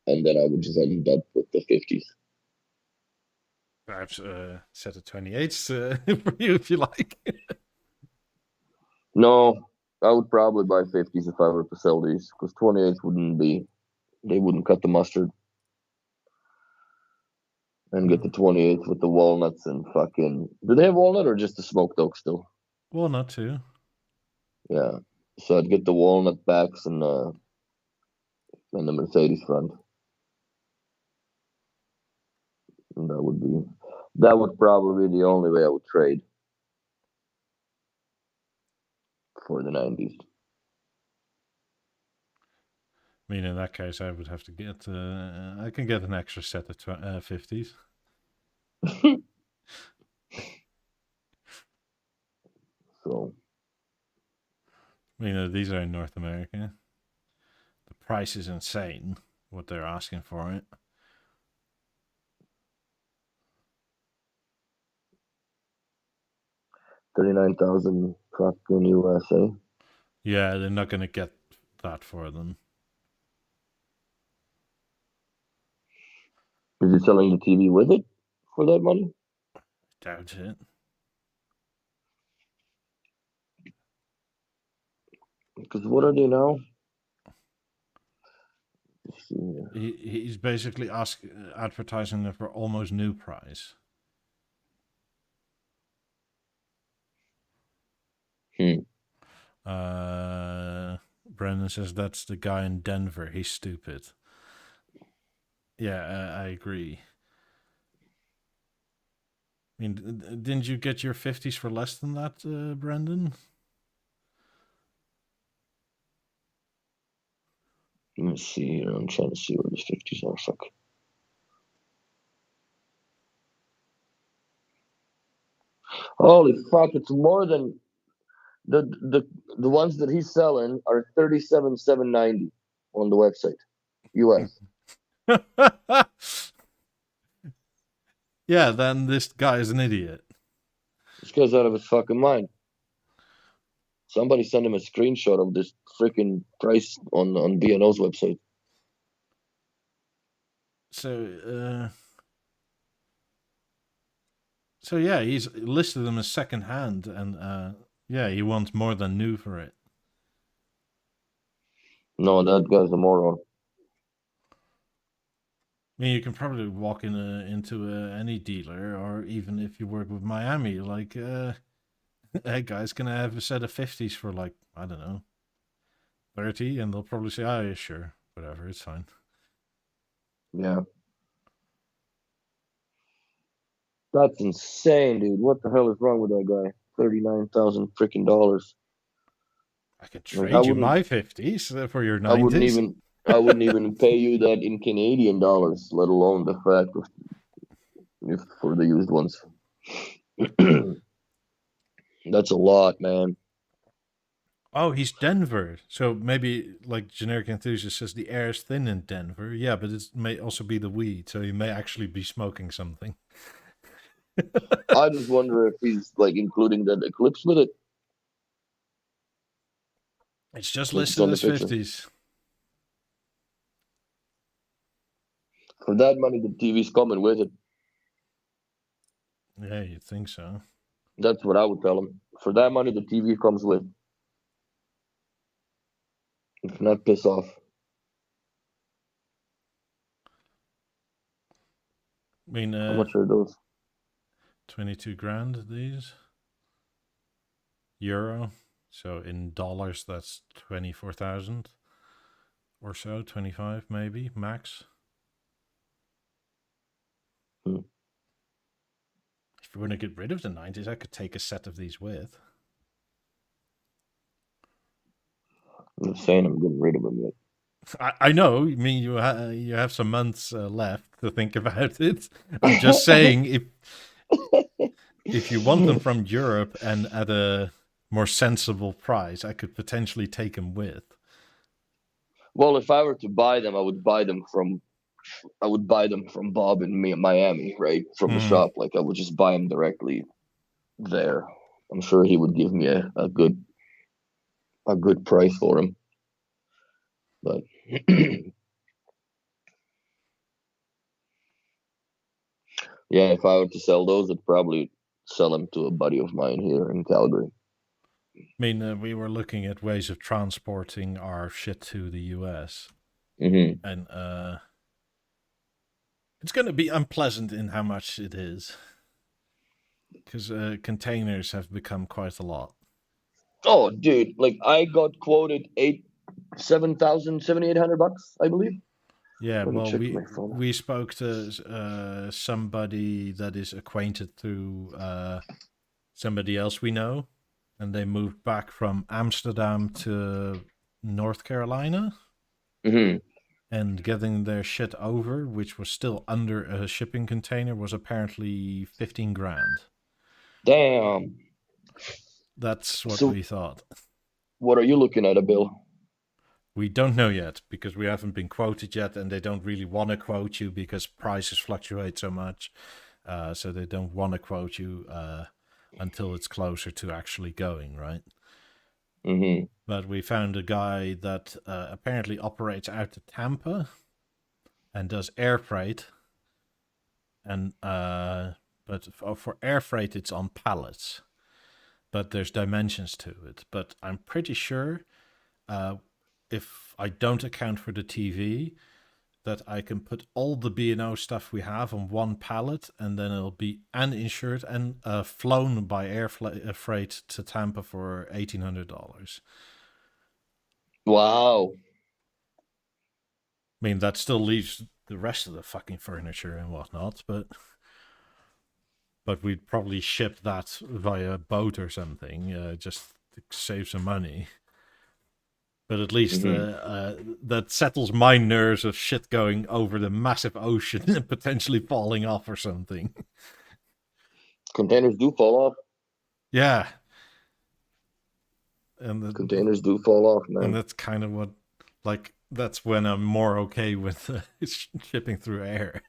And then I would just end up with the 50s. Perhaps set a 28s for you if you like. No, I would probably buy 50s if I were to sell these. Because 28s they wouldn't cut the mustard. And get the 28th with the walnuts and fucking... Do they have walnut or just the smoked oak still? Walnut too. Yeah. So I'd get the walnut backs and the Mercedes front. And that would probably be the only way I would trade for the 90s. I mean, in that case, I would have to get... I can get an extra set of 50s. These are in North America. The price is insane, what they're asking for it. $39,000 fucking USA. Yeah, they're not gonna get that for them. Is he selling the TV with it for that money? Doubt it. Because what are they now? He's basically advertising them for almost new price. Brendan says that's the guy in Denver. He's stupid. Yeah, I agree. Didn't you get your 50s for less than that, Brendan? Let me see here. I'm trying to see where the 50s are. Fuck. Holy fuck! It's more than the ones that he's selling are $37,790 on the website, US. Yeah, then this guy is an idiot. This guy's out of his fucking mind. Somebody send him a screenshot of this freaking price on B&O's website. So yeah, he's listed them as second hand, and yeah, he wants more than new for it. No, that guy's a moron. You can probably walk into any dealer, or even if you work with Miami, like, hey guys, can I have a set of 50s for like, I don't know, 30? And they'll probably say, oh yeah, sure, whatever, it's fine. Yeah. That's insane, dude. What the hell is wrong with that guy? $39,000 freaking dollars. I could trade you my 50s for your 90s. I wouldn't even pay you that in Canadian dollars, let alone the fact of if for the used ones. That's a lot, man. Oh, he's Denver. So maybe, like Generic Enthusiast says, the air is thin in Denver. Yeah, but it may also be the weed, so he may actually be smoking something. I just wonder if he's like including that Eclipse with it. It's just listed as 50s. For that money, the TV's coming with it. Yeah, you'd think so. That's what I would tell him. For that money, the TV comes with. If not, piss off. How much are those? 22 grand, these. Euro. So in dollars, that's 24,000 or so, 25 maybe, max. If you want to get rid of the 90s, I could take a set of these with. I'm not saying I'm getting rid of them yet. I know. You have some months left to think about it. I'm just saying, if you want them from Europe and at a more sensible price, I could potentially take them with. Well, if I were to buy them, I would buy them from Bob in Miami, right? From the shop. Like I would just buy them directly there. I'm sure he would give me a good price for them. But yeah, if I were to sell those, I'd probably sell them to a buddy of mine here in Calgary. We were looking at ways of transporting our shit to the US. Mm-hmm. And it's going to be unpleasant in how much it is. Because containers have become quite a lot. Oh, dude. Like, I got quoted $7,800, I believe. Yeah, well, we spoke to somebody that is acquainted through somebody else we know. And they moved back from Amsterdam to North Carolina. Mm-hmm. And getting their shit over, which was still under a shipping container, was apparently 15 grand. Damn. That's what we thought. What are you looking at, a bill? We don't know yet because we haven't been quoted yet, and they don't really want to quote you because prices fluctuate so much. So they don't want to quote you until it's closer to actually going, right? Mm-hmm. But we found a guy that apparently operates out of Tampa and does air freight. And but for air freight, it's on pallets. But there's dimensions to it. But I'm pretty sure if I don't account for the TV, that I can put all the B&O stuff we have on one pallet, and then it'll be insured and flown by air freight to Tampa for $1,800. Wow. I mean, that still leaves the rest of the fucking furniture and whatnot, but we'd probably ship that via boat or something, just to save some money. But at least that settles my nerves of shit going over the massive ocean and potentially falling off or something. Containers do fall off. Yeah. And containers do fall off, man. And that's kind of what, like, that's when I'm more okay with shipping through air.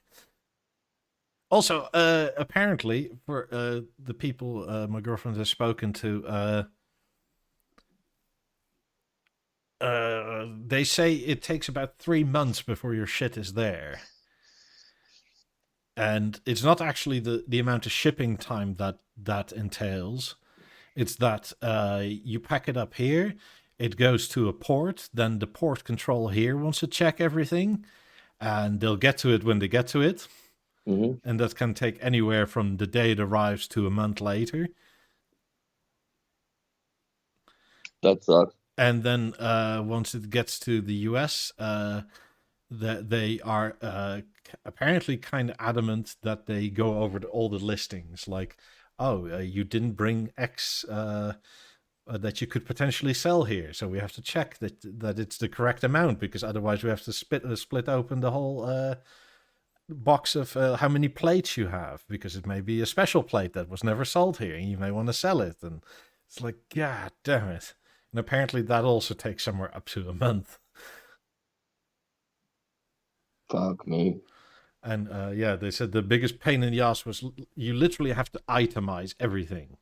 Also, apparently, for the people my girlfriend has spoken to, they say it takes about 3 months before your shit is there. And it's not actually the amount of shipping time that entails. It's that you pack it up here, it goes to a port, then the port control here wants to check everything, and they'll get to it when they get to it. Mm-hmm. And that can take anywhere from the day it arrives to a month later. That sucks. And then once it gets to the US, they are apparently kind of adamant that they go over all the listings. Like, you didn't bring X that you could potentially sell here, so we have to check that it's the correct amount, because otherwise we have to split open the whole box of how many plates you have, because it may be a special plate that was never sold here and you may want to sell it. And it's like, god damn it. And apparently that also takes somewhere up to a month. Fuck me. And they said the biggest pain in the ass was you literally have to itemize everything.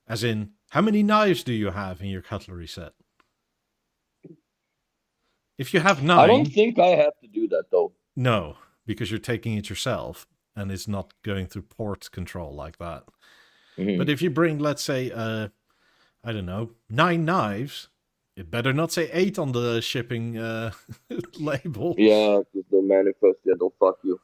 As in, how many knives do you have in your cutlery set? If you have 9... I don't think I have to do that, though. No, because you're taking it yourself, and it's not going through port control like that. Mm-hmm. But if you bring, let's say, I don't know, 9 knives, it better not say 8 on the shipping label. Yeah, the manifest, they'll fuck you.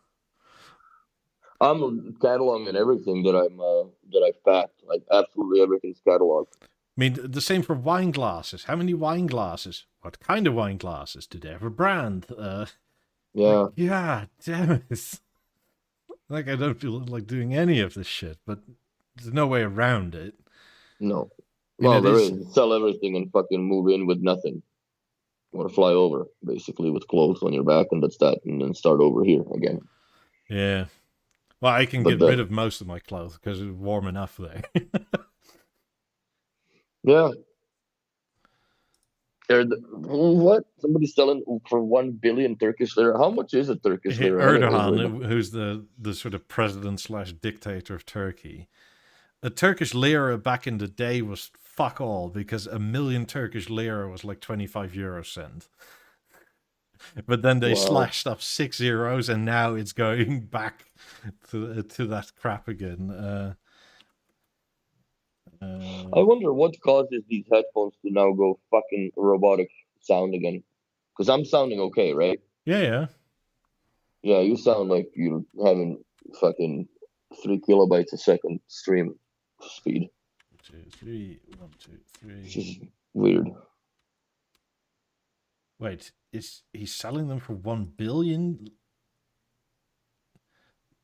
I'm cataloging everything that I've packed. Like, absolutely everything's cataloged. I mean, the same for wine glasses. How many wine glasses? What kind of wine glasses? Do they have a brand? Yeah. Yeah, damn it. Like, I don't feel like doing any of this shit, but there's no way around it. No. Well, there is. Sell everything and fucking move in with nothing. Or fly over, basically, with clothes on your back, and that's that, and then start over here again. Yeah. Well, I can get rid of most of my clothes because it's warm enough there. Yeah. What? Somebody's selling for 1 billion Turkish lira. How much is a Turkish lira? Erdogan, who's the sort of president/dictator of Turkey. A Turkish lira back in the day was fuck all, because 1 million Turkish lira was like 25 euro cent. But then they slashed up 6 zeros, and now it's going back to that crap again. I wonder what causes these headphones to now go fucking robotic sound again. Because I'm sounding okay, right? Yeah. Yeah, you sound like you're having fucking 3 kilobytes a second stream speed. 1, 2, 3. 1, 2, 3. Which is weird. Wait, he's selling them for 1 billion?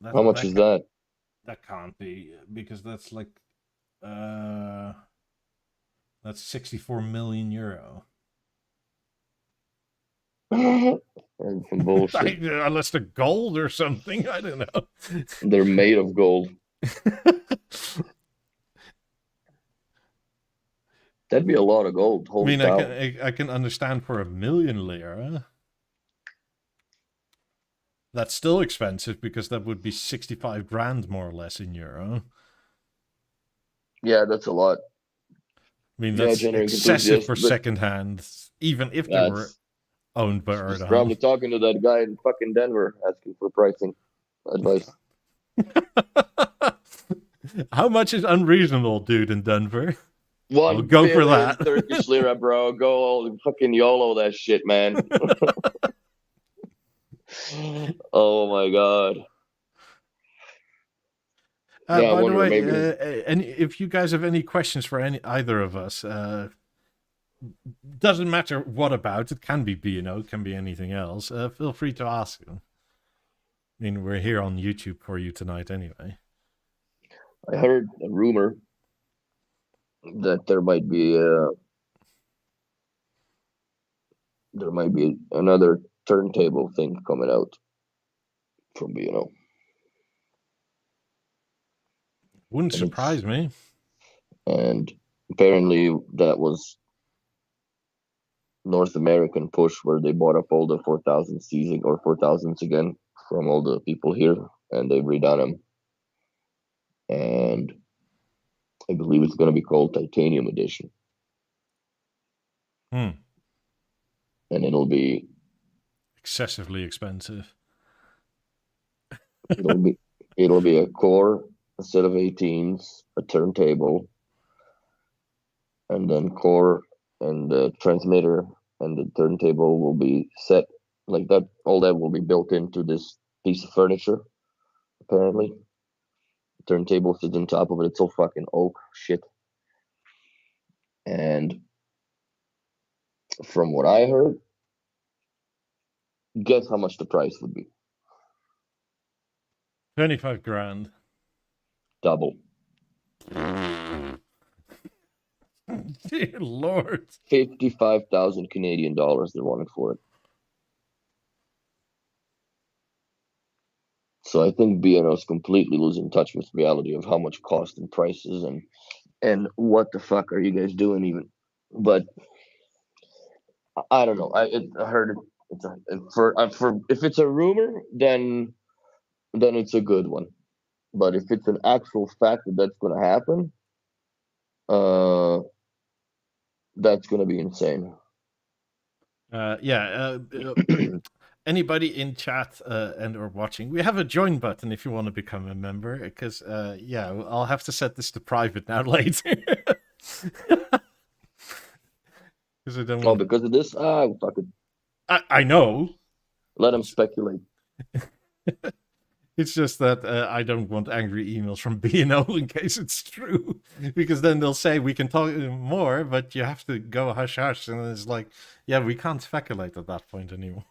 How much is that? That can't be, because that's like that's 64 million euro. Bullshit. Unless they're gold or something, I don't know. They're made of gold. That'd be a lot of gold. I mean, cow. I can understand for 1 million lira. That's still expensive because that would be 65 grand more or less in euro. Yeah, that's a lot. I mean, that's excessive for secondhand, even if they were owned by Erdogan. Probably talking to that guy in fucking Denver asking for pricing advice. How much is unreasonable, dude, in Denver? I'll go for that. Turkish lira, bro. Go all fucking YOLO that shit, man. Oh my god. By the way, if you guys have any questions for either of us, doesn't matter what about. It can be B&O, it can be anything else. Feel free to ask them. I mean, we're here on YouTube for you tonight anyway. I heard a rumor that there might be another turntable thing coming out from B&O. Wouldn't surprise me. And apparently that was North American push where they bought up all the 4000 seizing or 4000s again from all the people here, and they've redone them. And I believe it's going to be called Titanium Edition. And it'll be excessively expensive. It'll be a core, a set of 18s, a turntable, and then core and the transmitter and the turntable will be set like that. All that will be built into this piece of furniture, apparently. The turntable sits on top of it. It's all fucking oak shit. And from what I heard, guess how much the price would be? 25 grand. Double. Dear Lord. 55,000 Canadian dollars they're wanting for it. So I think B&O is completely losing touch with reality of how much cost and prices and what the fuck are you guys doing even. But I don't know. I heard it. If it's a rumor, then it's a good one. But if it's an actual fact that's going to happen, that's going to be insane. Anybody in chat and or watching, we have a join button if you want to become a member. Because I'll have to set this to private now later. Because I don't. Because of this, fuck it. I know. Let them speculate. It's just that I don't want angry emails from B&O in case it's true. Because then they'll say, we can talk more, but you have to go hush hush. And it's like, yeah, we can't speculate at that point anymore.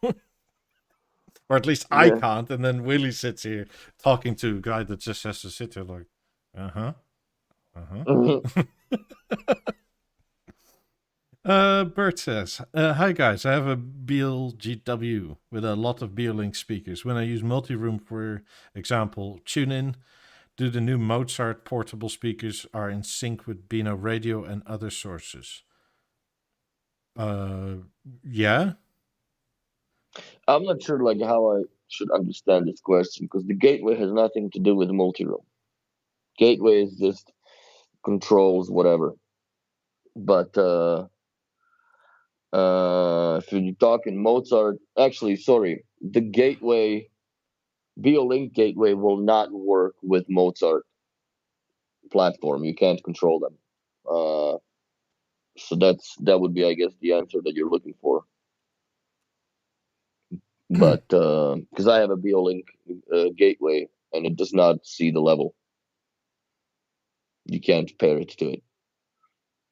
Or at least I can't. And then Willie sits here talking to a guy that just has to sit there like, Bert says, hi guys, I have a BLGW with a lot of BeoLink speakers. When I use multi-room, for example, tune in, do the new Mozart portable speakers are in sync with B&O radio and other sources? Yeah. I'm not sure how I should understand this question because the gateway has nothing to do with multi-room. Gateway is just controls whatever. But if you're talking Mozart, the gateway, BeoLink gateway will not work with Mozart platform. You can't control them. So that would be, I guess, the answer that you're looking for. But because I have a BeoLink gateway and it does not see the level, you can't pair it to it.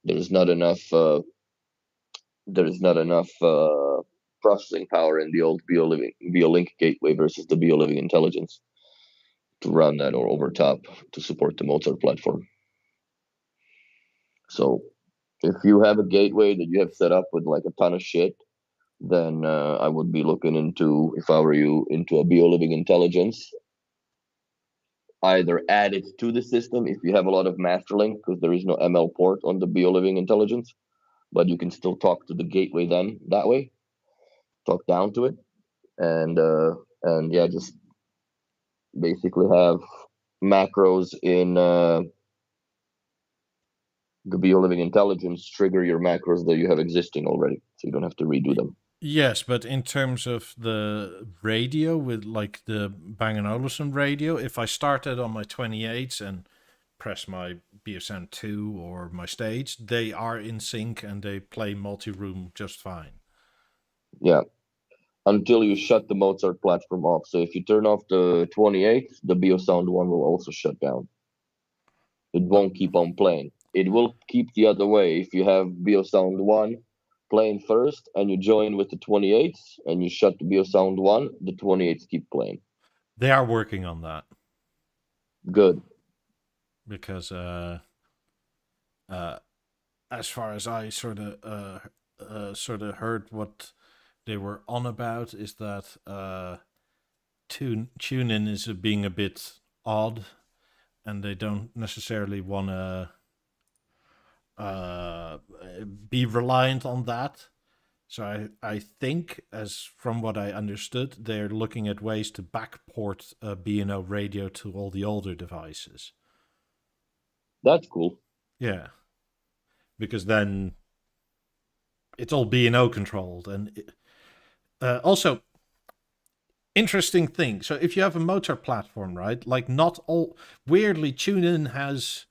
There's not enough processing power in the old BeoLink gateway versus the BeoLiving Intelligence to run that or over top to support the Mozart platform. So if you have a gateway that you have set up with a ton of shit, then I would be looking into, if I were you, into a BeoLiving Intelligence either add it to the system if you have a lot of master link, because there is no ML port on the BeoLiving intelligence, but you can still talk to the gateway then that way, talk down to it, and yeah, just basically have macros in the BeoLiving intelligence trigger your macros that you have existing already, so you don't have to redo them. Yes, but in terms of the radio with like the Bang & Olufsen radio, if I started on my 28s and press my BSN 2 or my stage, they are in sync and they play multi-room just fine. Yeah, until you shut the Mozart platform off. So if you turn off the 28, the BeoSound 1 will also shut down. It won't keep on playing. It will keep the other way. If you have BeoSound 1 playing first and you join with the 28s and you shut the BeoSound 1, the 28s keep playing. They are working on that. Good. Because as far as I sort of heard what they were on about is that tune-in is being a bit odd, and they don't necessarily want to be reliant on that. So I think, as from what I understood, they're looking at ways to backport B&O radio to all the older devices. That's cool. Yeah. Because then it's all B&O controlled. And also, interesting thing. So if you have a Mozart platform, right? Like not all... Weirdly, TuneIn has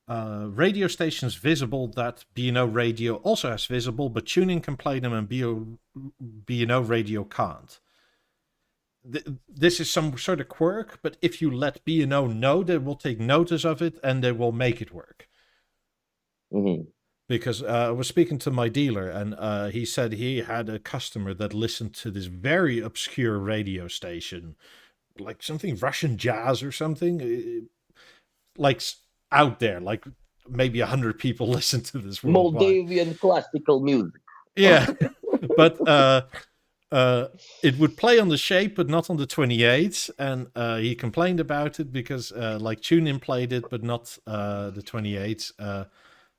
radio stations visible that B&O radio also has visible, but TuneIn can play them and B&O radio can't. This is some sort of quirk, but if you let B&O know, they will take notice of it and they will make it work. Mm-hmm. Because I was speaking to my dealer, and he said he had a customer that listened to this very obscure radio station, like something Russian jazz or something, like out there, like maybe 100 people listen to this worldwide. Moldavian classical music. Yeah, but it would play on the Shape, but not on the 28s, and he complained about it because like TuneIn played it, but not the 28s.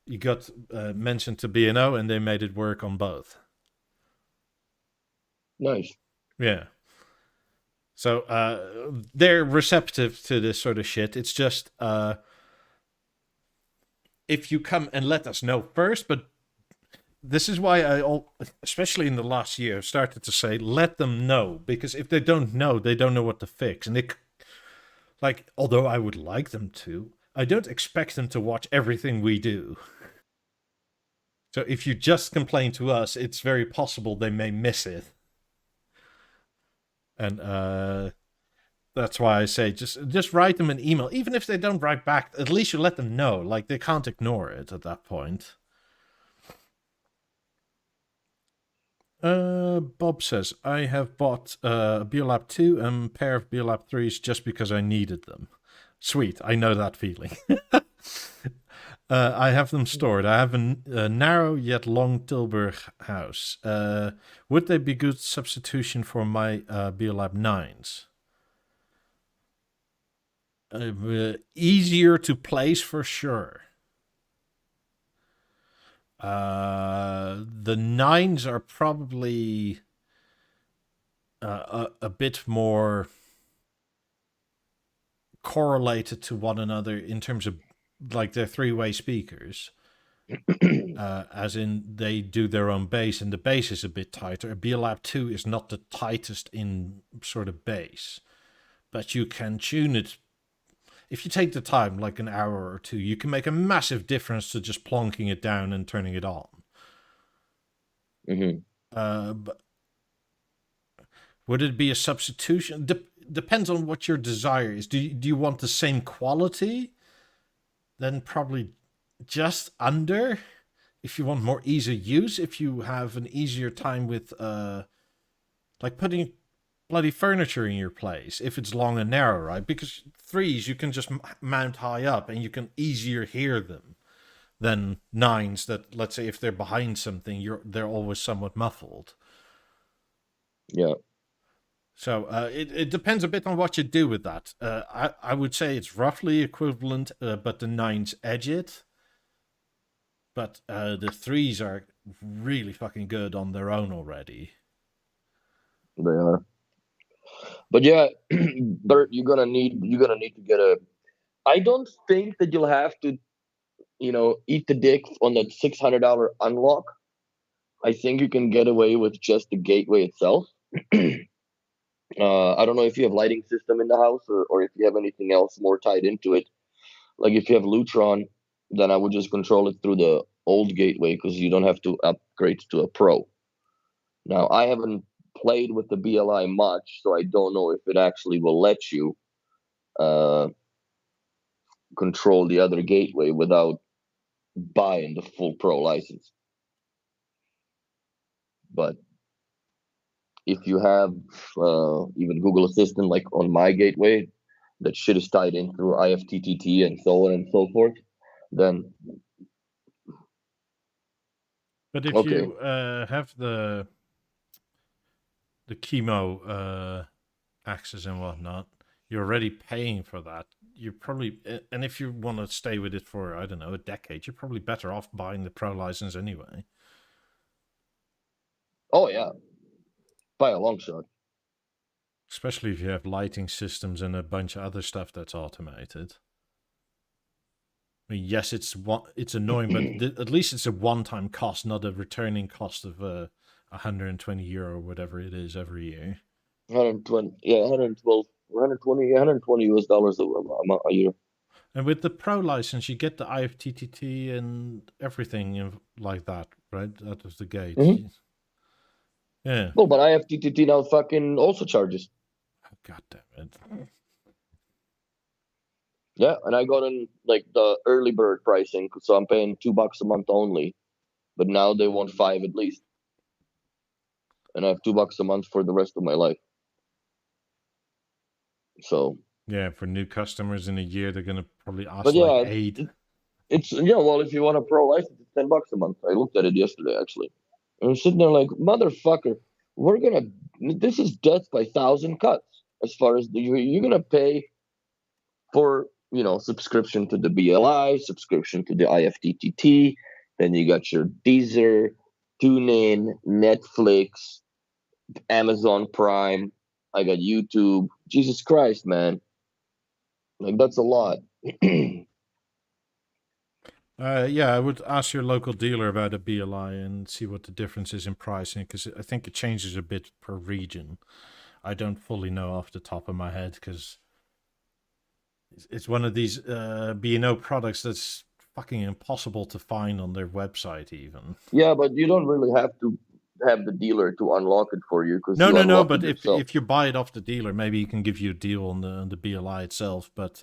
You got mentioned to B&O, and they made it work on both. Nice. Yeah. So they're receptive to this sort of shit. It's just if you come and let us know first, but this is why I, especially in the last year, started to say, let them know. Because if they don't know what to fix. And like, although I would like them to, I don't expect them to watch everything we do. So if you just complain to us, it's very possible they may miss it. And that's why I say just write them an email. Even if they don't write back, at least you let them know. Like, they can't ignore it at that point. Bob says, I have bought a BeoLab 2 and a pair of BeoLab 3s just because I needed them. Sweet, I know that feeling. I have them stored. I have a narrow yet long Tilburg house. Would they be good substitution for my BeoLab 9s? Easier to place for sure. The 9s are probably a bit more correlated to one another in terms of like their three-way speakers, as in they do their own bass, and the bass is a bit tighter. A BeoLab 2 is not the tightest in sort of bass, but you can tune it. If you take the time, like an hour or two, you can make a massive difference to just plonking it down and turning it on. Mm-hmm. But would it be a substitution? Depends on what your desire is. Do you want the same quality? Then probably just under. If you want more easy use, if you have an easier time with like putting bloody furniture in your place, if it's long and narrow, right? Because 3s you can just mount high up and you can easier hear them than 9s that, let's say, if they're behind something, they're always somewhat muffled. Yeah. So it depends a bit on what you do with that. I would say it's roughly equivalent, but the 9s edge it. But the 3s are really fucking good on their own already. They are. But yeah, Bert, you're gonna need to get a. I don't think that you'll have to, eat the dick on that $600 unlock. I think you can get away with just the gateway itself. I don't know if you have lighting system in the house or if you have anything else more tied into it. Like if you have Lutron, then I would just control it through the old gateway because you don't have to upgrade to a Pro. Now, I haven't played with the BLI much, so I don't know if it actually will let you control the other gateway without buying the full Pro license. But if you have even Google Assistant, like on my gateway, that shit is tied in through IFTTT and so on and so forth, then. But if you have the chemo access and whatnot, you're already paying for that. You probably, and if you want to stay with it for, I don't know, a decade, you're probably better off buying the Pro license anyway. Oh yeah, by a long shot. Especially if you have lighting systems and a bunch of other stuff that's automated. I mean, yes, it's annoying, but at least it's a one-time cost, not a returning cost of €120 or whatever it is every year. 120, yeah, 112, 120, 120 US dollars a year. And with the Pro license, you get the IFTTT and everything like that, right? Out of the gate. Mm-hmm. Yeah. Well, but IFTTT now fucking also charges. Oh, God damn it. Yeah, and I got in like the early bird pricing, so I'm paying $2 a month only. But now they want $5 at least, and I have $2 a month for the rest of my life. So yeah, for new customers in a year, they're gonna probably ask like $8. It's well, if you want a Pro license, it's $10 a month. I looked at it yesterday actually, and I'm sitting there like, motherfucker, this is death by 1,000 cuts. As far as you're gonna pay for subscription to the BLI, subscription to the IFTTT, then you got your Deezer, TuneIn, Netflix, Amazon Prime. I got YouTube. Jesus Christ, man. Like, that's a lot. Yeah, I would ask your local dealer about a BLI and see what the difference is in pricing, because I think it changes a bit per region. I don't fully know off the top of my head, because it's one of these B&O products that's fucking impossible to find on their website even. Yeah, but you don't really have to have the dealer to unlock it for you. No, but if you buy it off the dealer, maybe he can give you a deal on the BLI itself, but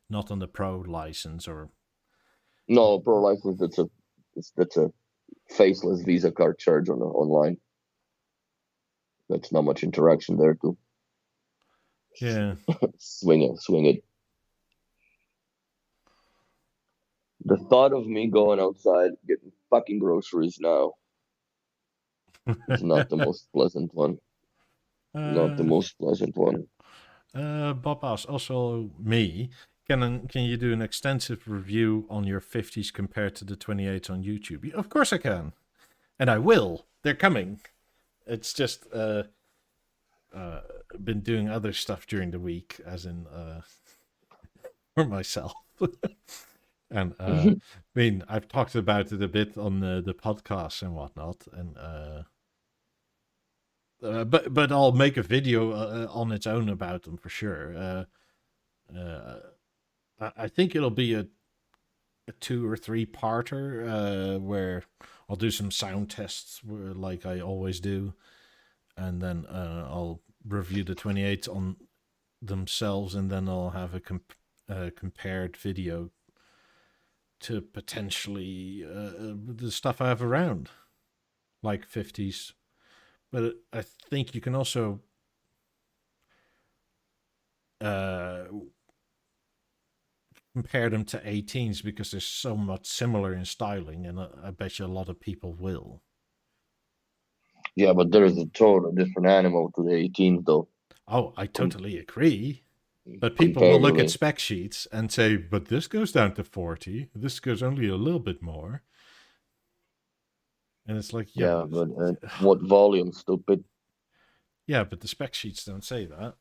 not on the Pro license or... No, Pro license, that's a faceless Visa card charge online. That's not much interaction there too. Yeah. Swing it. The thought of me going outside getting fucking groceries now is not the most pleasant one. Not the most pleasant one. Bob asks, also me, can you do an extensive review on your 50s compared to the 28s on YouTube? Of course I can. And I will. They're coming. It's just been doing other stuff during the week, as in for myself. And I mean, I've talked about it a bit on the podcast and whatnot, and but I'll make a video on its own about them for sure. I think it'll be a 2 or 3 parter where I'll do some sound tests like I always do, and then I'll review the 28s on themselves, and then I'll have a compared video to potentially the stuff I have around, like 50s. But I think you can also compare them to 18s because they're so much similar in styling, and I bet you a lot of people will. Yeah, but there's a total different animal to the 18s, though. Oh, I totally agree. But people will look at spec sheets and say, but this goes down to 40. This goes only a little bit more. And it's like, yeah, but what volume, stupid? Yeah, but the spec sheets don't say that.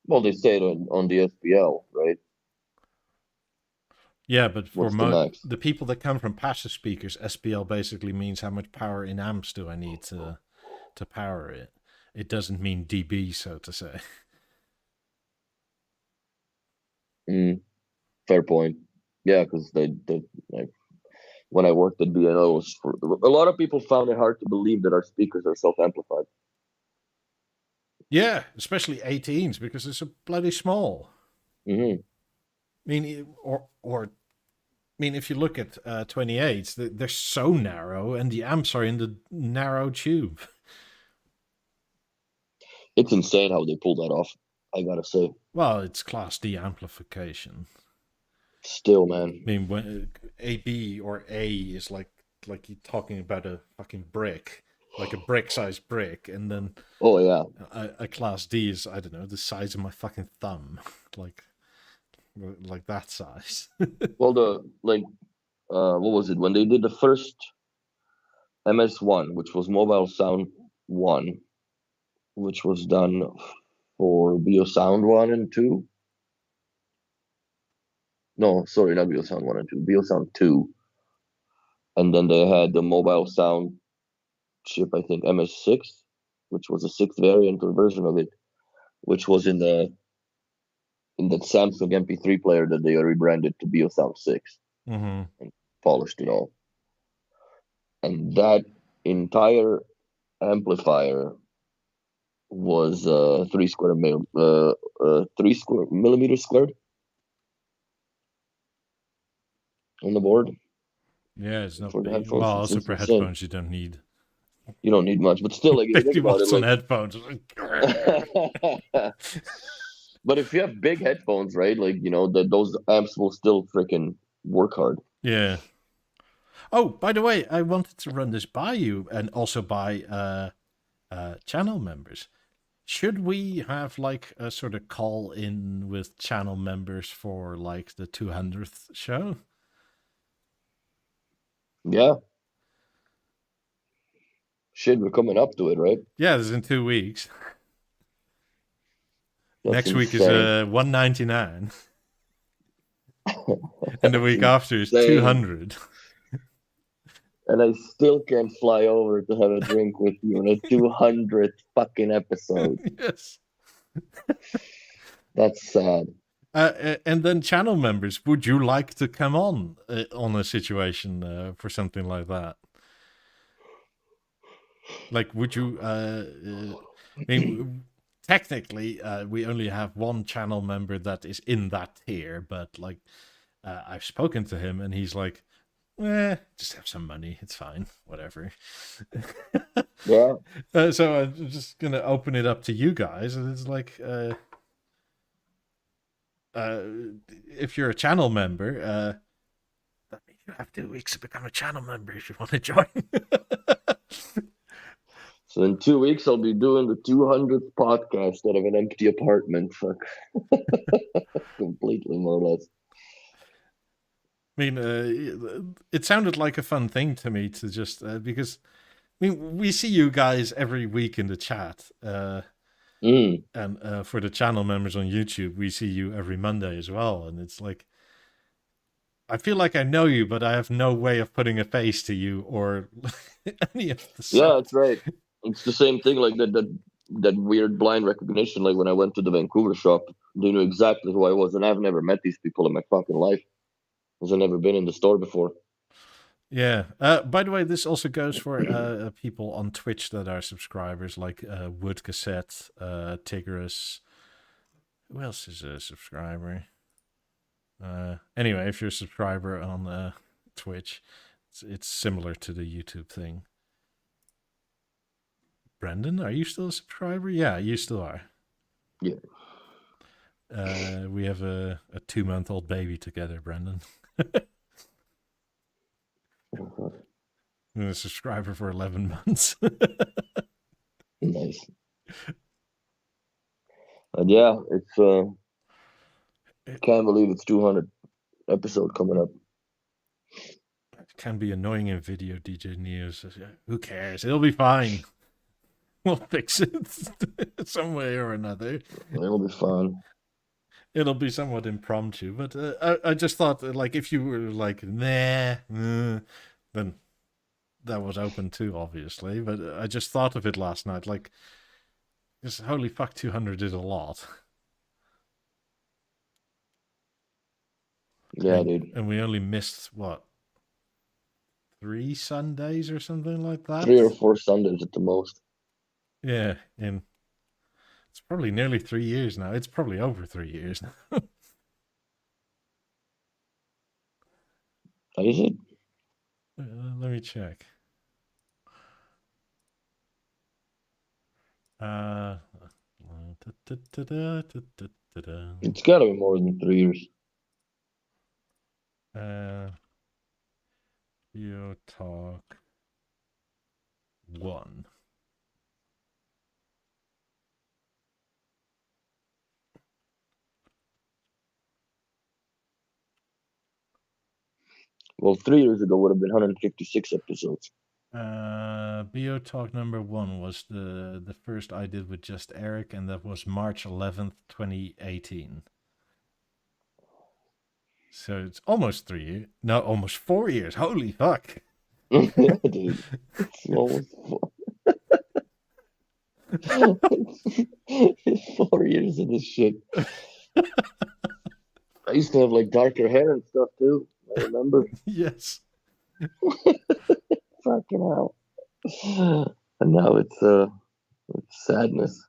Well, they say it on the SPL, right? Yeah, but for the people that come from passive speakers, SPL basically means how much power in amps do I need to power it. It doesn't mean dB, so to say. Fair point. Yeah, because they like, when I worked at B&Os, a lot of people found it hard to believe that our speakers are self-amplified. Yeah, especially 18s because it's so bloody small. I mean, if you look at 28s, they're so narrow, and the amps are in the narrow tube. It's insane how they pull that off, I gotta say. Well, it's Class D amplification. Still, man. I mean, when AB or A is like you're talking about a fucking brick, like a brick-sized brick, and then oh yeah, a Class D is, I don't know, the size of my fucking thumb, like that size. Well, what was it when they did the first MS1, which was Mobile Sound 1, which was done for BeoSound 1 and 2. No, sorry, not BeoSound 1 and 2, BeoSound 2. And then they had the Mobile Sound chip, I think MS6, which was a sixth variant or version of it, which was in that Samsung MP3 player that they rebranded to BeoSound 6 and polished it all. And that entire amplifier was 3 square millimeters squared on the board. Yeah, it's not big. Well, also for headphones, you don't need much, but still, like, if you think about it, on headphones. But if you have big headphones, right, like, those amps will still freaking work hard. Yeah. Oh, by the way, I wanted to run this by you and also by channel members. Should we have like a sort of call in with channel members for like the 200th show? Yeah. Shit, we're coming up to it, right? Yeah, it's in 2 weeks. Next week is 199. And the week after is 200. And I still can't fly over to have a drink with you on a 200th fucking episode. Yes. That's sad. And then channel members, would you like to come on a situation for something like that? Like, would you... I mean, technically, we only have one channel member that is in that tier, but like, I've spoken to him and he's like, just have some money. It's fine. Whatever. Yeah. So I'm just going to open it up to you guys. And it's like, if you're a channel member, that means you have 2 weeks to become a channel member if you want to join. So in 2 weeks, I'll be doing the 200th podcast out of an empty apartment. Fuck. Completely, more or less. I mean, it sounded like a fun thing to me to just, because, I mean, we see you guys every week in the chat. And for the channel members on YouTube, we see you every Monday as well. And it's like, I feel like I know you, but I have no way of putting a face to you or any of the stuff. Yeah, that's right. It's the same thing, like that weird blind recognition. Like when I went to the Vancouver shop, they knew exactly who I was, and I've never met these people in my fucking life, because I've never been in the store before. Yeah. By the way, this also goes for people on Twitch that are subscribers, like Wood Cassette, Tigris. Who else is a subscriber? Anyway, if you're a subscriber on Twitch, it's similar to the YouTube thing. Brendan, are you still a subscriber? Yeah, you still are. Yeah. We have a 2-month-old baby together, Brendan. I'm a subscriber for 11 months. Nice. And yeah, it's can't believe it's 200 episode coming up. It can be annoying in video DJ news. Who cares? It'll be fine. We'll fix it some way or another. It'll be fun. It'll be somewhat impromptu, but I just thought, like, if you were like, nah, then that was open too, obviously. But I just thought of it last night, like, just holy fuck, 200 is a lot. Yeah, dude. And we only missed, what, 3 Sundays or something like that? 3 or 4 Sundays at the most. Yeah, and it's probably nearly 3 years now. It's probably over 3 years now. Is it? Let me check. It's gotta be more than 3 years. BeoTalk 1. Well, 3 years ago would have been 156 episodes. BeoTalk number 1 was the first I did with just Eric, and that was March 11th, 2018. So it's almost 3 years. No, almost 4 years. Holy fuck. Yeah, dude. It's almost 4. 4 years of this shit. I used to have like darker hair and stuff too. I remember. Yes. Fucking hell. And now it's sadness.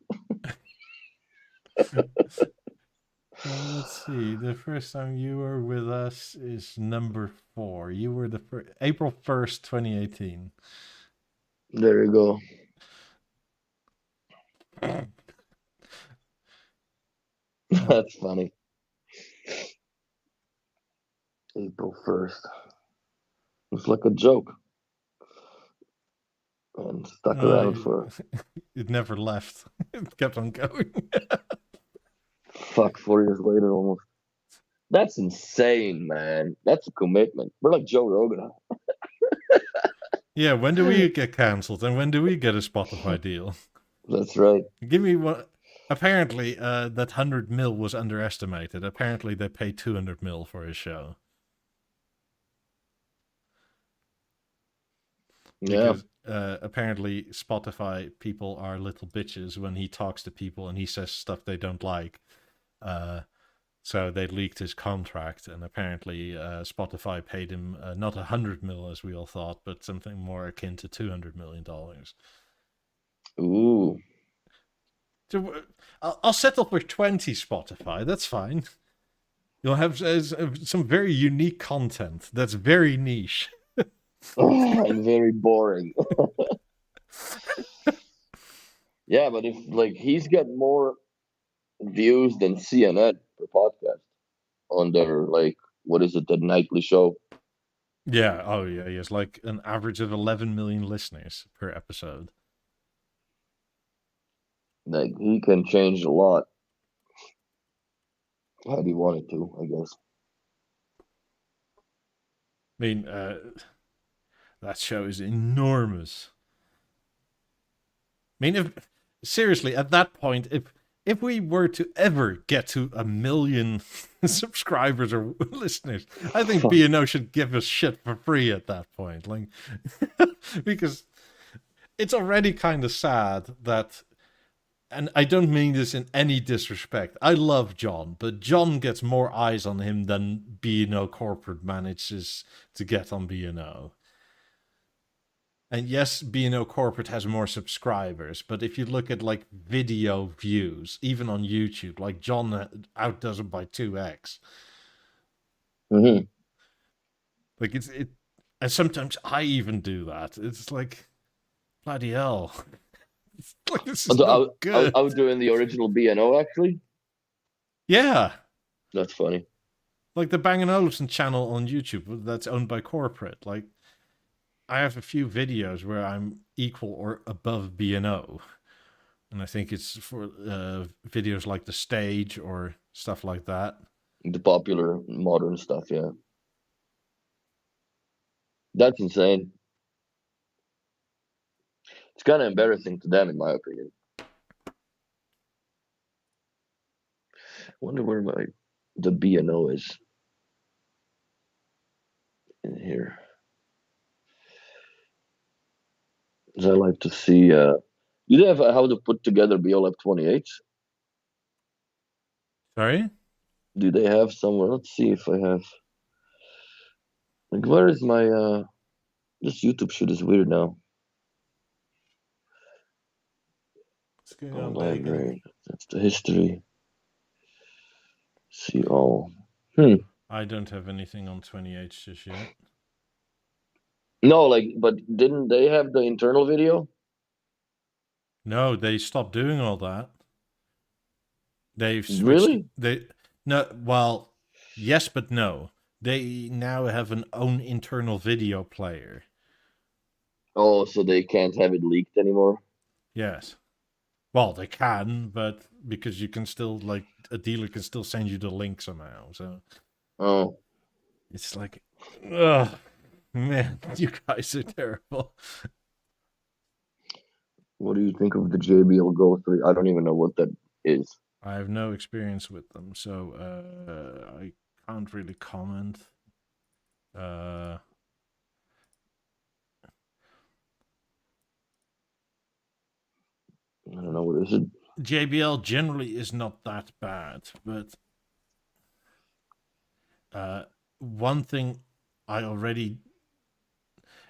Let's see. The first time you were with us is number 4. You were the April 1st, 2018. There you go. That's funny. April 1st. It's like a joke. And stuck around for... It never left. It kept on going. Fuck, 4 years later almost. That's insane, man. That's a commitment. We're like Joe Rogan. Yeah, when do we get cancelled? And when do we get a Spotify deal? That's right. Give me one. Apparently, that 100 mil was underestimated. Apparently, they paid 200 mil for his show. Because, apparently, Spotify people are little bitches when he talks to people and he says stuff they don't like. So they leaked his contract, and apparently Spotify paid him not 100 mil as we all thought, but something more akin to $200 million. Ooh. So, I'll settle for 20 Spotify. That's fine. You'll have some very unique content that's very niche. And very boring. Yeah, but if like he's got more views than CNN per podcast on their like what is it, the nightly show? Yeah, oh yeah, he has like an average of 11 million listeners per episode. Like he can change a lot. Had he wanted to, I guess. I mean, that show is enormous. I mean, seriously, at that point, if we were to ever get to 1 million subscribers or listeners, I think B&O should give us shit for free at that point. Like, because it's already kind of sad that, and I don't mean this in any disrespect, I love John, but John gets more eyes on him than B&O corporate manages to get on B&O. And yes, B&O corporate has more subscribers, but if you look at like video views, even on YouTube, like John outdoes him by 2x. Mm-hmm. Like and sometimes I even do that. It's like, bloody hell. It's like, this is not good. I was doing the original B&O actually. Yeah. That's funny. Like the Bang & Olufsen channel on YouTube that's owned by corporate. Like, I have a few videos where I'm equal or above B&O. And I think it's for videos like the stage or stuff like that. The popular modern stuff, yeah. That's insane. It's kind of embarrassing to them, in my opinion. I wonder where the B&O is in here. Because I like to see. Do they have how to put together BLF 28? Sorry? Do they have somewhere? Let's see if I have. Like, where is my. This YouTube shit is weird now. What's going on, library. That's the history. See all. I don't have anything on 28 just yet. No, like, but didn't they have the internal video? No, they stopped doing all that. They've switched. Really? Well, yes, but no. They now have an own internal video player. Oh, so they can't have it leaked anymore? Yes. Well, they can, but because you can still, like, a dealer can still send you the link somehow. So, oh, it's like, ugh, man, you guys are terrible. What do you think of the JBL Go 3? I don't even know what that is. I have no experience with them, so I can't really comment. I don't know, what is it? JBL generally is not that bad, but one thing I already...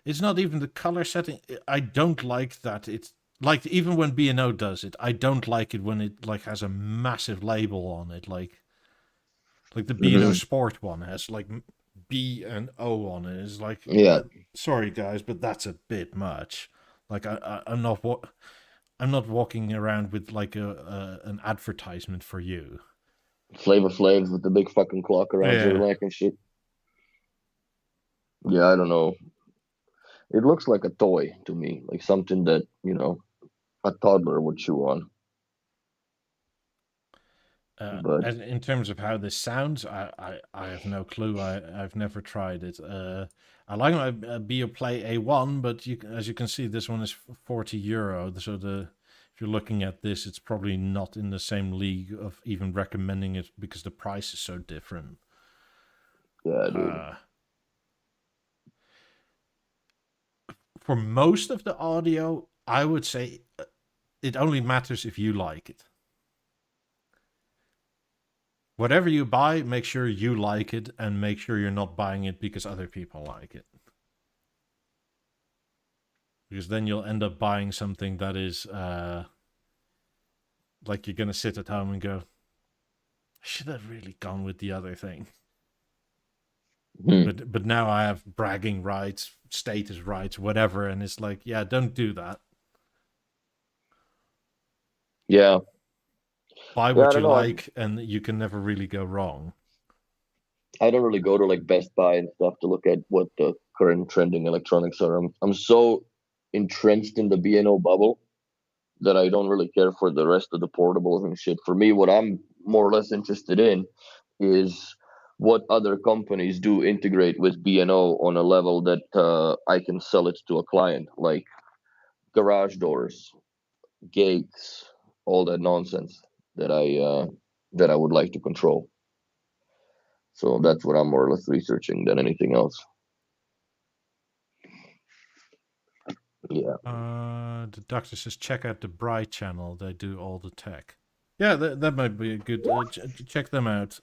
It's not even the color setting. I don't like that it's... Like, even when B&O does it, I don't like it when it, like, has a massive label on it, like the B&O Sport one has, like, B and O on it. It's like, yeah. Sorry, guys, but that's a bit much. Like, I'm not walking around with, like, an advertisement for you. Flavor Flav with the big fucking clock around your neck and shit. Yeah, I don't know. It looks like a toy to me, like something that, you know, a toddler would chew on. But in terms of how this sounds, I have no clue. I've never tried it. I like my BeoPlay A1, but as you can see, this one is €40. So if you're looking at this, it's probably not in the same league of even recommending it because the price is so different. Yeah, dude. For most of the audio, I would say it only matters if you like it. Whatever you buy, make sure you like it and make sure you're not buying it because other people like it. Because then you'll end up buying something that is like you're going to sit at home and go, I should have really gone with the other thing. But now I have bragging rights, status rights, whatever. And it's like, yeah, don't do that. Yeah. Buy what you like, and you can never really go wrong. I don't really go to like Best Buy and stuff to look at what the current trending electronics are. I'm so entrenched in the B&O bubble that I don't really care for the rest of the portables and shit. For me, what I'm more or less interested in is what other companies do integrate with B&O on a level that I can sell it to a client, like garage doors, gates, all that nonsense that I would like to control. So that's what I'm more or less researching than anything else. Yeah. The doctor says check out the Bright channel. They do all the tech. Yeah, that might be a good. Check them out.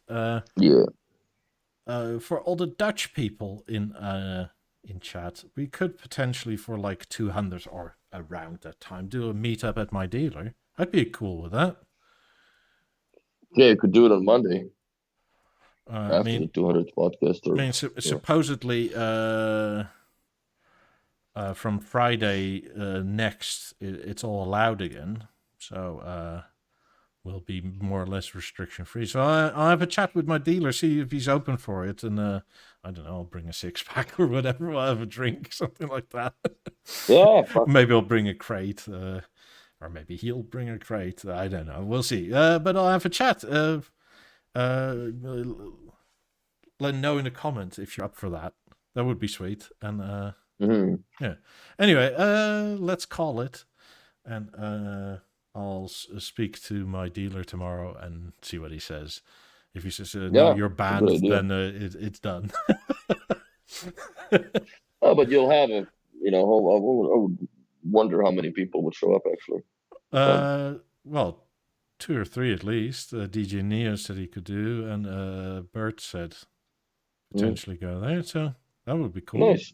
Yeah. For all the Dutch people in chat, we could potentially for like 200 or around that time do a meetup at my dealer. I'd be cool with that. Yeah, you could do it on Monday. After the 200th podcast. Supposedly, from Friday next, it's all allowed again. So we'll be more or less restriction free. So I'll have a chat with my dealer, see if he's open for it, and I don't know, I'll bring a 6-pack or whatever. I'll have a drink, something like that. Yeah, maybe I'll bring a crate. Or maybe he'll bring a crate. I don't know. We'll see. But I'll have a chat. Let me know in the comments if you're up for that. That would be sweet. And yeah. Anyway, let's call it. And I'll speak to my dealer tomorrow and see what he says. If he says, no, you're banned, then it's done. Oh, but you'll have I would wonder how many people would show up, actually. Well, 2 or 3 at least. DJ Neo said he could do, and Bert said potentially go there. So that would be cool. Nice.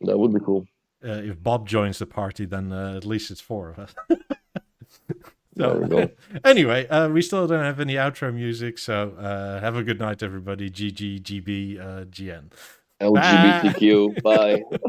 That would be cool. If Bob joins the party, then at least it's 4 of us. There we go. Anyway, we still don't have any outro music, so have a good night, everybody. GG, GB, GN. LGBTQ. Bye.